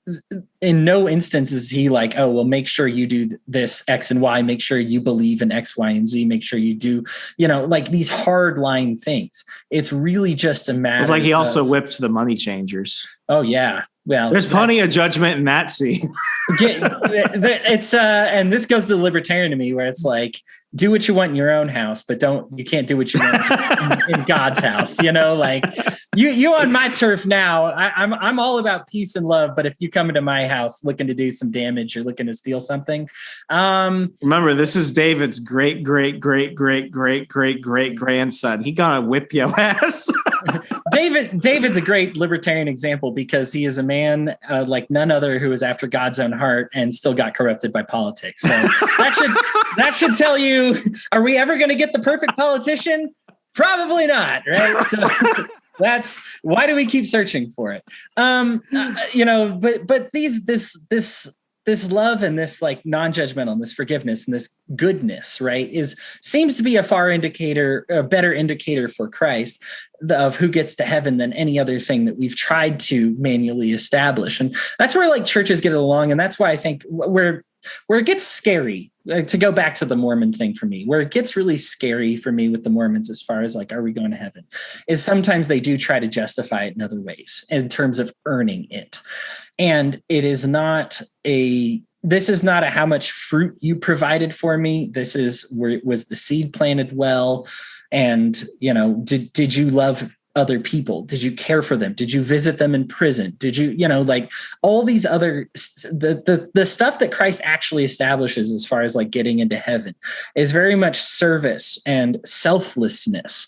in no instance is he like, oh, well, make sure you do this X and Y, make sure you believe in X, Y, and Z, make sure you do, like these hard line things. It's really just a matter. It's like he also whipped the money changers. Oh yeah. Well, there's plenty of judgment in that scene. It's and this goes to the libertarian to me, where it's like, do what you want in your own house, but you can't do what you want in God's house. Like you on my turf now. I'm all about peace and love, but if you come into my house looking to do some damage or looking to steal something, remember, this is David's great grandson. He gonna whip your ass. David's a great libertarian example because he is a man like none other who is after God's own heart and still got corrupted by politics. So that should tell you, are we ever going to get the perfect politician? Probably not, right? So that's why do we keep searching for it? But this love and this like non-judgmental and this forgiveness and this goodness, right, seems to be a better indicator for Christ of who gets to heaven than any other thing that we've tried to manually establish. And that's where like churches get along. And that's why I think where it gets scary, to go back to the Mormon thing for me, where it gets really scary for me with the Mormons as far as like, are we going to heaven, is sometimes they do try to justify it in other ways in terms of earning it. And it is not this is not a how much fruit you provided for me. This is where was the seed planted well. And, did you love other people? Did you care for them? Did you visit them in prison? Did you, like all these other, the stuff that Christ actually establishes as far as like getting into heaven is very much service and selflessness.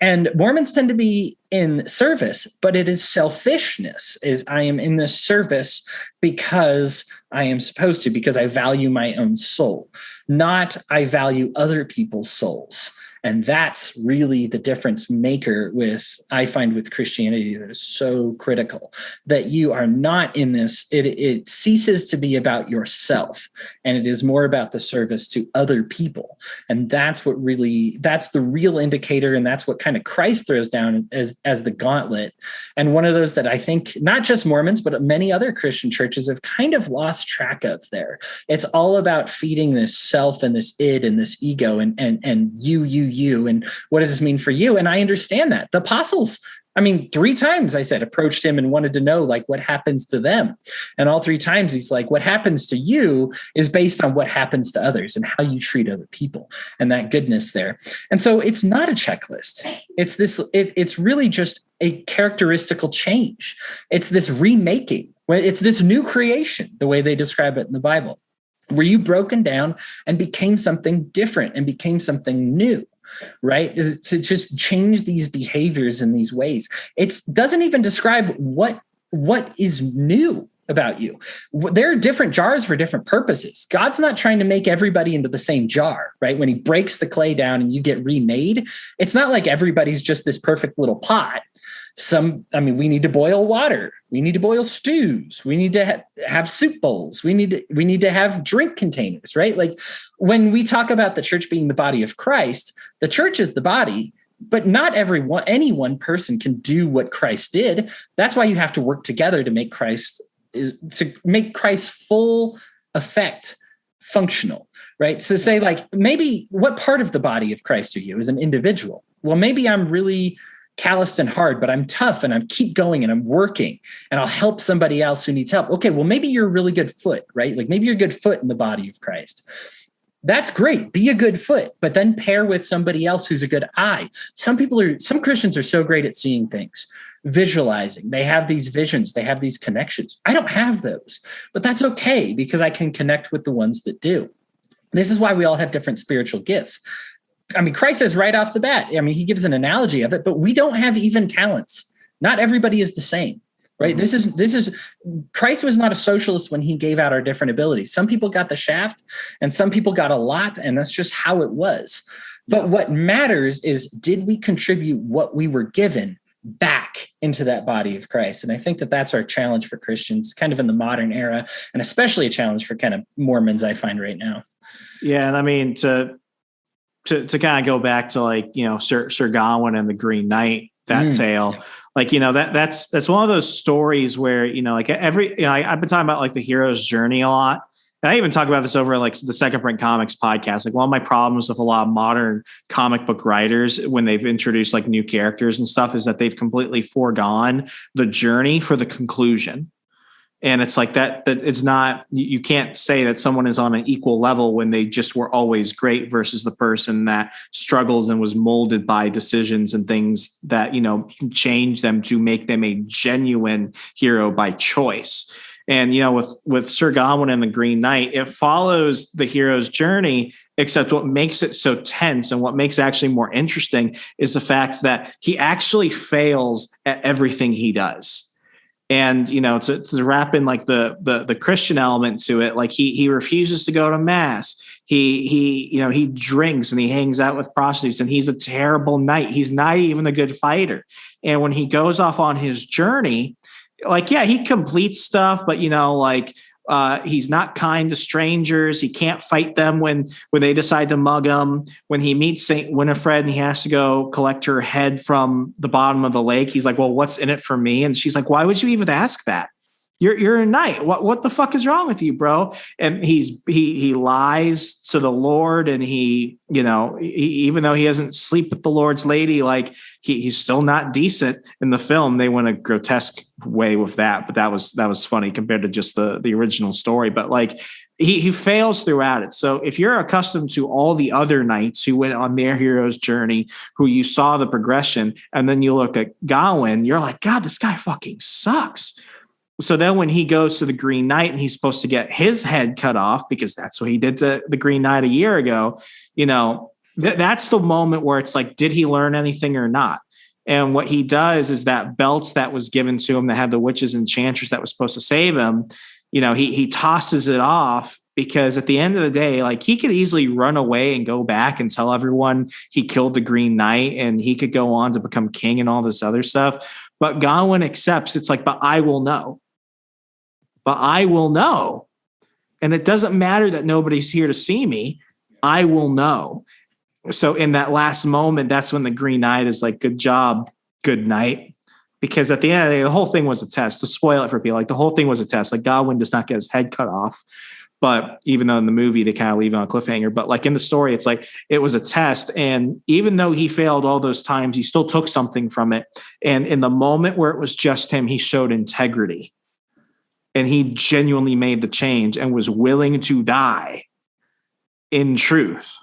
And Mormons tend to be in service, but it is selfishness. Is I am in this service because I am supposed to, because I value my own soul, not I value other people's souls. And that's really the difference maker I find with Christianity that is so critical, that you are not in this. It ceases to be about yourself and it is more about the service to other people. And that's the real indicator. And that's what kind of Christ throws down as the gauntlet. And one of those that I think not just Mormons, but many other Christian churches have kind of lost track of there. It's all about feeding this self and this id and this ego and you, and what does this mean for you? And I understand that. The apostles, 3 times I said, approached him and wanted to know like what happens to them. And all 3 times he's like, what happens to you is based on what happens to others and how you treat other people and that goodness there. And so it's not a checklist. It's really just a characteristical change. It's this remaking. It's this new creation, the way they describe it in the Bible, where you broken down and became something different and became something new. Right? To just change these behaviors in these ways. It doesn't even describe what is new about you. There are different jars for different purposes. God's not trying to make everybody into the same jar, right? When he breaks the clay down and you get remade, it's not like everybody's just this perfect little pot. We need to boil water. We need to boil stews. We need to have soup bowls. We need to have drink containers, right? Like when we talk about the church being the body of Christ, the church is the body, but not any one person can do what Christ did. That's why you have to work together to make Christ's full effect functional, right? So say like, maybe what part of the body of Christ are you as an individual? Well, maybe I'm really calloused and hard, but I'm tough and I'm keep going and I'm working and I'll help somebody else who needs help. Okay, well, maybe you're a really good foot, right? Like maybe you're a good foot in the body of Christ. That's great. Be a good foot, but then pair with somebody else who's a good eye. Some Christians are so great at seeing things, visualizing. They have these visions. They have these connections. I don't have those, but that's okay because I can connect with the ones that do. This is why we all have different spiritual gifts. Christ says right off the bat, he gives an analogy of it, but we don't have even talents. Not everybody is the same. right? This is Christ was not a socialist when he gave out our different abilities. Some people got the shaft and some people got a lot, and that's just how it was. But what matters is, did we contribute what we were given back into that body of Christ? And I think that that's our challenge for Christians kind of in the modern era, and especially a challenge for kind of Mormons, I find right now. Yeah. And I mean, to kind of go back to like, Sir Gawain and the Green Knight, that tale, like, that's one of those stories where, like I've been talking about like the hero's journey a lot. And I even talk about this over like the Second Print Comics podcast. Like one of my problems with a lot of modern comic book writers when they've introduced like new characters and stuff is that they've completely foregone the journey for the conclusion. And it's like that it's not, you can't say that someone is on an equal level when they just were always great versus the person that struggles and was molded by decisions and things that, change them to make them a genuine hero by choice. And, with Sir Gawain and the Green Knight, it follows the hero's journey, except what makes it so tense and what makes it actually more interesting is the fact that he actually fails at everything he does. And, to wrap in like the Christian element to it, like he refuses to go to mass. He drinks and he hangs out with prostitutes, and he's a terrible knight. He's not even a good fighter. And when he goes off on his journey, like, yeah, he completes stuff, but he's not kind to strangers. He can't fight them when they decide to mug him. When he meets Saint Winifred and he has to go collect her head from the bottom of the lake, he's like, well, what's in it for me? And she's like, why would you even ask that? You're a knight. What the fuck is wrong with you, bro? And he lies to the Lord, and he even though he doesn't sleep with the Lord's lady, like he's still not decent. In the film, they went a grotesque way with that, but that was funny compared to just the original story. But like he fails throughout it. So if you're accustomed to all the other knights who went on their hero's journey, who you saw the progression, and then you look at Gawain, you're like, God, this guy fucking sucks. So then when he goes to the Green Knight and he's supposed to get his head cut off because that's what he did to the Green Knight a year ago, that's the moment where it's like, did he learn anything or not? And what he does is that belt that was given to him that had the witches and enchantress that was supposed to save him, he tosses it off, because at the end of the day, like he could easily run away and go back and tell everyone he killed the Green Knight and he could go on to become king and all this other stuff. But Gawain accepts. It's like, but I will know. But I will know. And it doesn't matter that nobody's here to see me. I will know. So in that last moment, that's when the Green Knight is like, good job, good night. Because at the end of the day, the whole thing was a test. To spoil it for people, like the whole thing was a test. Like Gawain does not get his head cut off. But even though in the movie, they kind of leave it on a cliffhanger. But like in the story, it's like it was a test. And even though he failed all those times, he still took something from it. And in the moment where it was just him, he showed integrity. And he genuinely made the change and was willing to die in truth.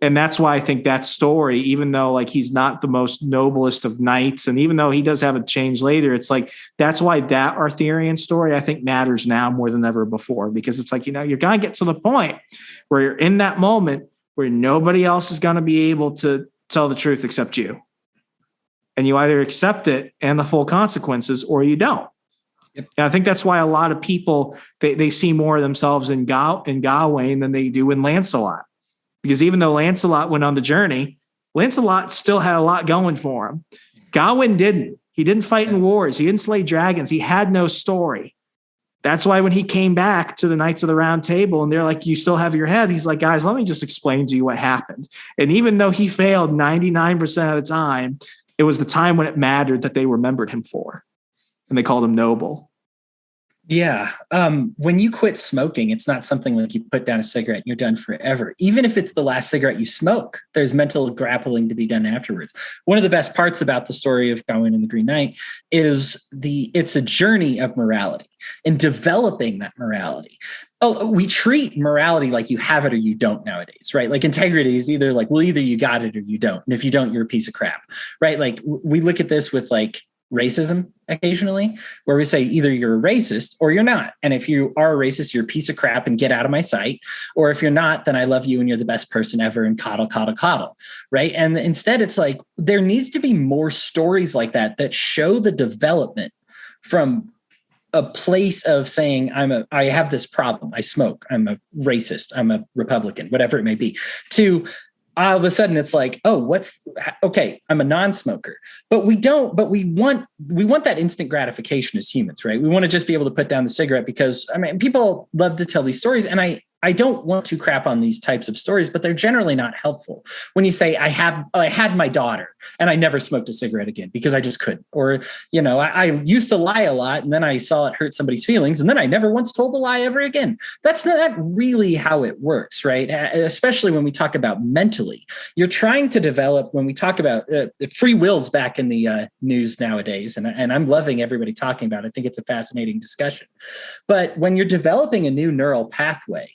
And that's why I think that story, even though like he's not the most noblest of knights, and even though he does have a change later, it's like that's why that Arthurian story I think matters now more than ever before, because it's like, you're going to get to the point where you're in that moment where nobody else is going to be able to tell the truth except you. And you either accept it and the full consequences, or you don't. Yep. And I think that's why a lot of people, they see more of themselves in Gawain than they do in Lancelot. Because even though Lancelot went on the journey, Lancelot still had a lot going for him. Gawain didn't. He didn't fight in wars. He didn't slay dragons. He had no story. That's why when he came back to the Knights of the Round Table and they're like, you still have your head. He's like, guys, let me just explain to you what happened. And even though he failed 99% of the time, it was the time when it mattered that they remembered him for. And they called him noble. Yeah. When you quit smoking, it's not something like you put down a cigarette and you're done forever. Even if it's the last cigarette you smoke, there's mental grappling to be done afterwards. One of the best parts about the story of Gawain and the Green Knight is it's a journey of morality and developing that morality. Oh, we treat morality like you have it or you don't nowadays, right? Like integrity is either like, well, either you got it or you don't. And if you don't, you're a piece of crap, right? Like we look at this with like racism occasionally, where we say either you're a racist or you're not. And if you are a racist, you're a piece of crap and get out of my sight. Or if you're not, then I love you and you're the best person ever and coddle, coddle, coddle, right? And instead it's like, there needs to be more stories like that show the development from a place of saying I have this problem. I smoke. I'm a racist. I'm a Republican, whatever it may be, to all of a sudden it's like, oh, okay, I'm a non-smoker. But we want that instant gratification as humans, right? We want to just be able to put down the cigarette because, I mean, people love to tell these stories, and I don't want to crap on these types of stories, but they're generally not helpful. When you say I had my daughter and I never smoked a cigarette again because I just couldn't, or, you know, I used to lie a lot and then I saw it hurt somebody's feelings and then I never once told a lie ever again. That's not really how it works, right? Especially when we talk about mentally, you're trying to develop, when we talk about free will's back in the news nowadays. And I'm loving everybody talking about it. I think it's a fascinating discussion, but when you're developing a new neural pathway,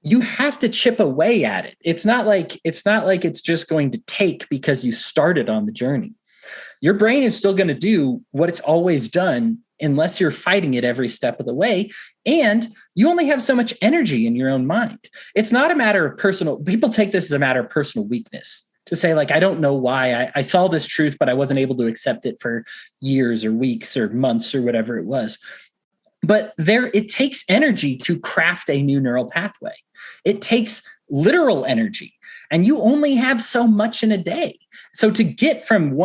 you have to chip away at it. It's not like it's just going to take because you started on the journey. Your brain is still going to do what it's always done unless you're fighting it every step of the way. And you only have so much energy in your own mind. It's not a matter of people take this as a matter of personal weakness to say, like, I don't know why I saw this truth, but I wasn't able to accept it for years or weeks or months or whatever it was. But it takes energy to craft a new neural pathway. It takes literal energy, and you only have so much in a day. So to get from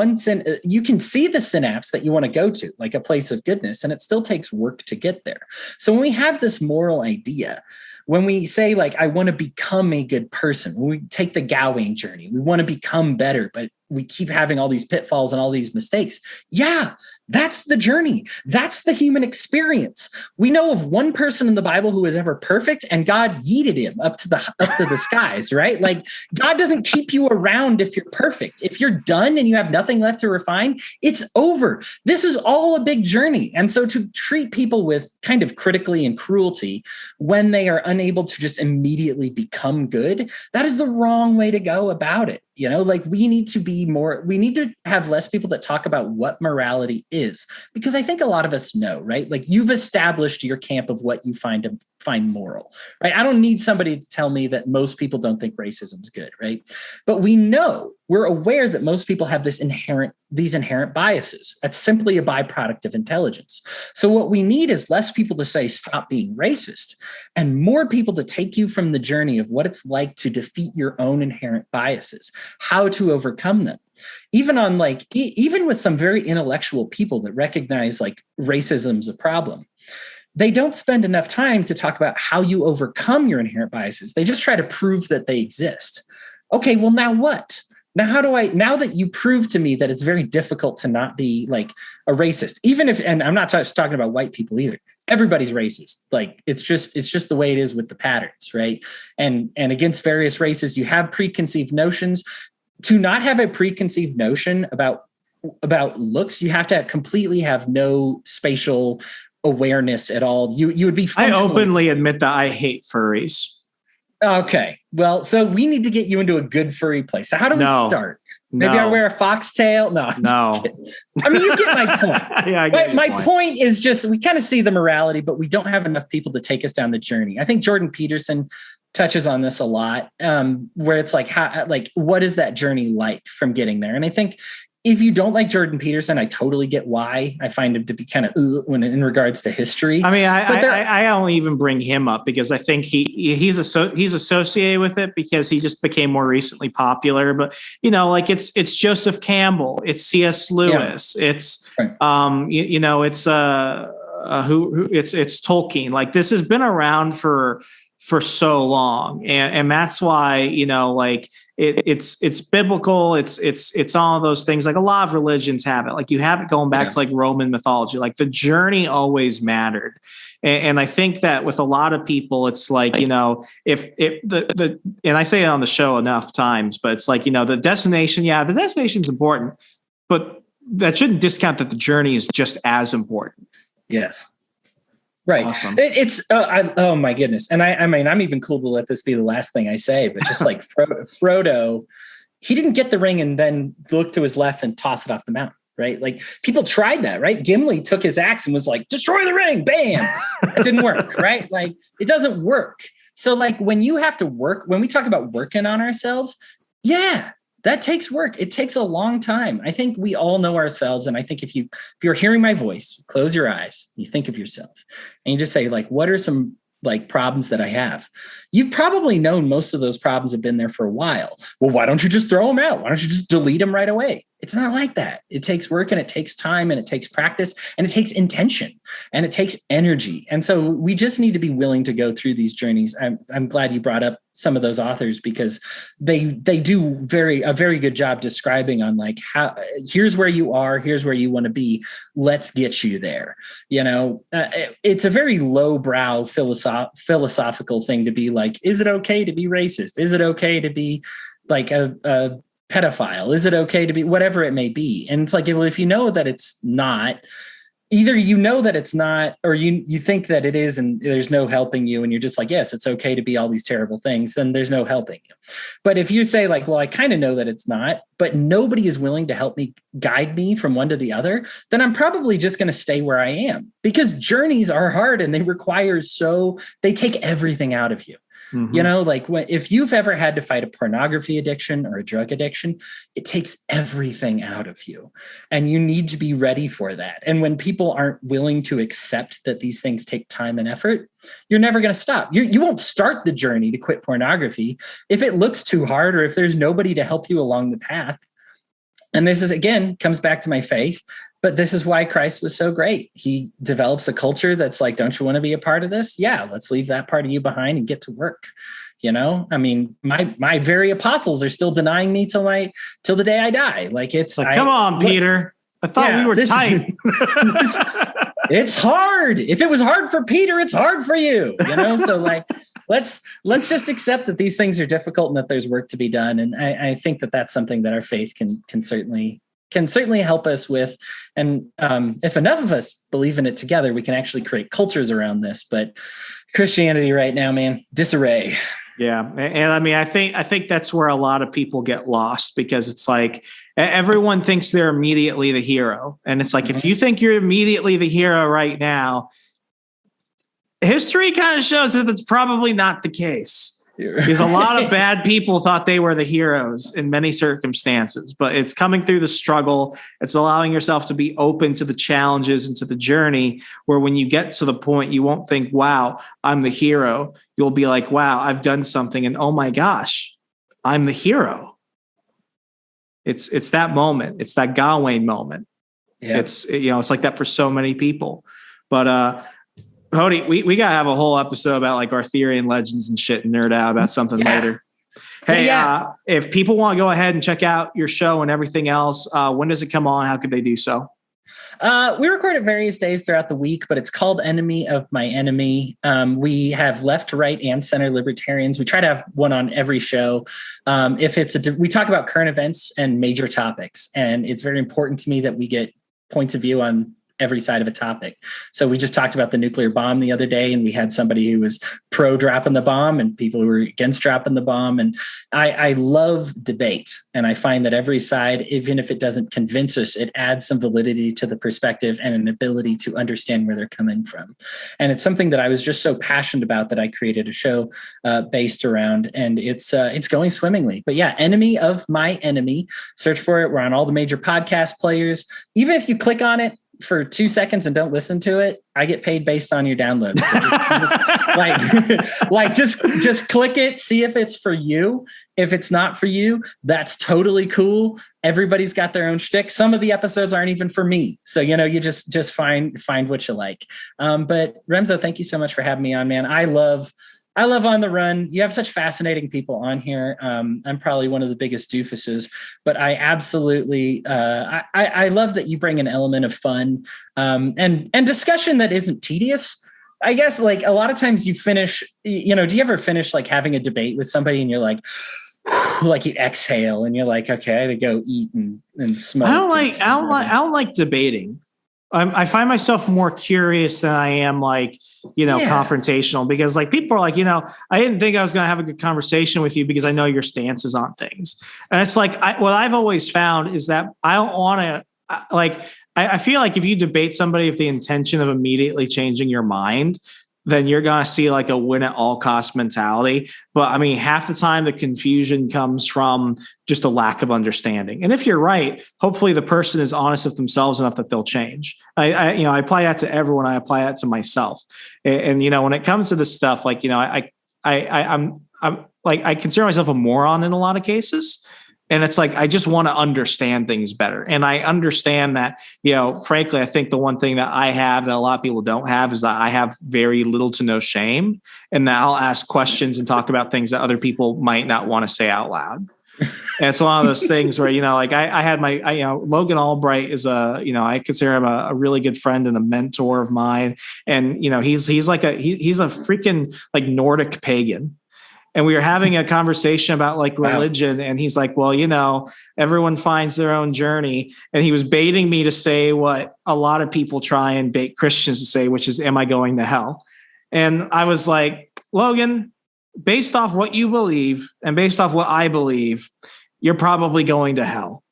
you can see the synapse that you want to go to, like a place of goodness, and it still takes work to get there. So when we have this moral idea, when we say, like, I want to become a good person, when we take the Gowing journey, we want to become better, but we keep having all these pitfalls and all these mistakes. Yeah, that's the journey. That's the human experience. We know of one person in the Bible who was ever perfect, and God yeeted him up to the skies, right? Like, God doesn't keep you around if you're perfect. If you're done and you have nothing left to refine, it's over. This is all a big journey. And so to treat people with kind of critically and cruelty when they are unable to just immediately become good, that is the wrong way to go about it. You know, like, we need to have less people that talk about what morality is, because I think a lot of us know, right? Like, you've established your camp of what you find moral, right? I don't need somebody to tell me that most people don't think racism is good, right? But we're aware that most people have these inherent biases. That's simply a byproduct of intelligence. So what we need is less people to say, stop being racist, and more people to take you from the journey of what it's like to defeat your own inherent biases, how to overcome them. Even with some very intellectual people that recognize, like, racism's a problem, they don't spend enough time to talk about how you overcome your inherent biases. They just try to prove that they exist. Okay, well, now what? Now now that you prove to me that it's very difficult to not be, like, a racist, even if, and I'm not just talking about white people either, everybody's racist. Like, it's just the way it is with the patterns, right? And against various races, you have preconceived notions. To not have a preconceived notion about looks, you have to completely have no spatial awareness at all. You would be. I openly admit that I hate furries. Okay, well, so we need to get you into a good furry place. So how do we start? Maybe I wear a foxtail. No. Just kidding. I mean, you get my point. Yeah, I get my point is just, we kind of see the morality, but we don't have enough people to take us down the journey. I think Jordan Peterson touches on this a lot, where it's like, what is that journey like from getting there? And I think if you don't like Jordan Peterson, I totally get why. I find him to be kind of when in regards to history. I mean, I only even bring him up because I think he's associated with it because he just became more recently popular. But, you know, like, it's Joseph Campbell, it's C.S. Lewis, it's it's Tolkien. Like, this has been around for so long, and that's why, you know, like, it's biblical, it's all of those things. Like, a lot of religions have it. Like, you have it going back to, like, Roman mythology. Like, the journey always mattered, and I think that with a lot of people, it's like, you know, if and I say it on the show enough times, but it's like, you know, the destination's important, but that shouldn't discount that the journey is just as important. Yes. Right. Awesome. Oh my goodness. And I mean, I'm even cool to let this be the last thing I say, but just like Frodo, he didn't get the ring and then look to his left and toss it off the mountain, right? Like, people tried that, right? Gimli took his axe and was like, destroy the ring, bam. It didn't work, right? Like, it doesn't work. So, like, when we talk about working on ourselves, yeah, That takes work. It takes a long time. I think we all know ourselves. And I think if you're hearing my voice, close your eyes, you think of yourself and you just say, like, what are some like problems that I have? You've probably known most of those problems have been there for a while. Well, why don't you just throw them out? Why don't you just delete them right away? It's not like that. It takes work and it takes time and it takes practice and it takes intention and it takes energy. And so we just need to be willing to go through these journeys. I'm glad you brought up some of those authors because they do a very good job describing on like how, here's where you are, here's where you want to be. Let's get you there. You know, it's a very lowbrow philosophical thing to be like, is it okay to be racist? Is it okay to be like a pedophile? Is it okay to be whatever it may be? And it's like, well, if you know that it's not, either you know that it's not, or you think that it is, and there's no helping you, and you're just like, yes, it's okay to be all these terrible things, then there's no helping you. But if you say like, well, I kind of know that it's not, but nobody is willing to help me, guide me from one to the other, then I'm probably just going to stay where I am, because journeys are hard and they take everything out of you. Mm-hmm. You know, like if you've ever had to fight a pornography addiction or a drug addiction, it takes everything out of you and you need to be ready for that. And when people aren't willing to accept that these things take time and effort, you're never going to stop. You won't start the journey to quit pornography if it looks too hard or if there's nobody to help you along the path. And this is, again, comes back to my faith, but this is why Christ was so great. He develops a culture that's like, don't you want to be a part of this? Yeah, let's leave that part of you behind and get to work. You know, I mean, my very apostles are still denying me till the day I die. Like it's like, come on, Peter. I thought we were tight. It's hard. If it was hard for Peter, it's hard for you. You know, so like, let's just accept that these things are difficult and that there's work to be done. And I think that that's something that our faith can certainly help us with. And if enough of us believe in it together, we can actually create cultures around this. But Christianity right now, man, disarray. Yeah. And I mean, I think that's where a lot of people get lost, because it's like everyone thinks they're immediately the hero. And it's like, if you think you're immediately the hero right now, history kind of shows that that's probably not the case. Because a lot of bad people thought they were the heroes in many circumstances, but it's coming through the struggle. It's allowing yourself to be open to the challenges and to the journey, where when you get to the point, you won't think, wow, I'm the hero. You'll be like, wow, I've done something. And oh my gosh, I'm the hero. It's that moment. It's that Gawain moment. Yeah. It's like that for so many people. But, Hodey, we got to have a whole episode about like Arthurian legends and shit and nerd out about something later. Hey, if people want to go ahead and check out your show and everything else, when does it come on? How could they do so? We record it various days throughout the week, but it's called Enemy of My Enemy. We have left, right, and center libertarians. We try to have one on every show. We talk about current events and major topics, and it's very important to me that we get points of view on every side of a topic. So we just talked about the nuclear bomb the other day, and we had somebody who was pro dropping the bomb and people who were against dropping the bomb. And I love debate. And I find that every side, even if it doesn't convince us, it adds some validity to the perspective and an ability to understand where they're coming from. And it's something that I was just so passionate about that I created a show based around, and it's going swimmingly. But yeah, Enemy of My Enemy, search for it. We're on all the major podcast players. Even if you click on it for 2 seconds and don't listen to it, I get paid based on your downloads. So just click it, see if it's for you. If it's not for you, that's totally cool. Everybody's got their own shtick. Some of the episodes aren't even for me. So, you just find what you like. But Remso, thank you so much for having me on, man. I love On the Run. You have such fascinating people on here. I'm probably one of the biggest doofuses, but I absolutely, I love that you bring an element of fun and discussion that isn't tedious. I guess like a lot of times you finish, do you ever finish like having a debate with somebody and you're like you exhale and you're like, okay, I had to go eat and smoke. I don't like debating. I find myself more curious than I am confrontational, because like people are like, I didn't think I was going to have a good conversation with you because I know your stances on things. And it's like, what I've always found is that I don't want to I feel like if you debate somebody with the intention of immediately changing your mind, then you're going to see like a win at all cost mentality. But I mean, half the time the confusion comes from just a lack of understanding. And if you're right, hopefully the person is honest with themselves enough that they'll change. I apply that to everyone. I apply that to myself. And when it comes to this stuff, like, I'm like, I consider myself a moron in a lot of cases. And it's like, I just want to understand things better. And I understand that, frankly, I think the one thing that I have that a lot of people don't have is that I have very little to no shame, and that I'll ask questions and talk about things that other people might not want to say out loud. And it's one of those things where, like I had Logan Albright is I consider him a really good friend and a mentor of mine. And, he's a freaking like Nordic pagan. And we were having a conversation about like religion. Wow. And he's like, well, everyone finds their own journey. And he was baiting me to say what a lot of people try and bait Christians to say, which is, am I going to hell? And I was like, Logan, based off what you believe and based off what I believe, you're probably going to hell.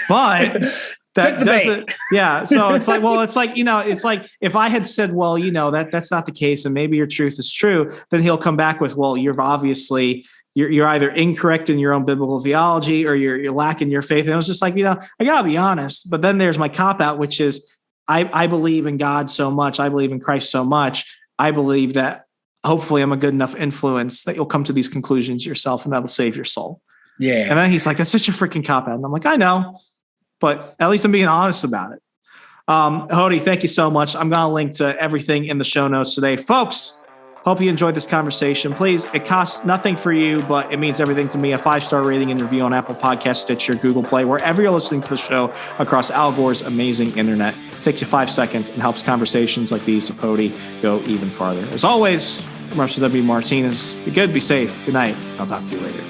But that doesn't, yeah. So it's like, well, it's like if I had said, well, that's not the case, and maybe your truth is true, then he'll come back with, well, you're obviously, you're either incorrect in your own biblical theology or you're lacking your faith. And it was just like, I gotta be honest. But then there's my cop out, which is I believe in God so much. I believe in Christ so much. I believe that hopefully I'm a good enough influence that you'll come to these conclusions yourself, and that'll save your soul. Yeah. And then he's like, that's such a freaking cop out. And I'm like, I know. But at least I'm being honest about it. Hodey, thank you so much. I'm going to link to everything in the show notes today. Folks, hope you enjoyed this conversation. Please, it costs nothing for you, but it means everything to me. A 5-star rating and review on Apple Podcasts, Stitcher, Google Play, wherever you're listening to the show across Al Gore's amazing internet. It takes you 5 seconds and helps conversations like these with Hodey go even farther. As always, I'm Remso W. Martinez. Be good, be safe. Good night. I'll talk to you later.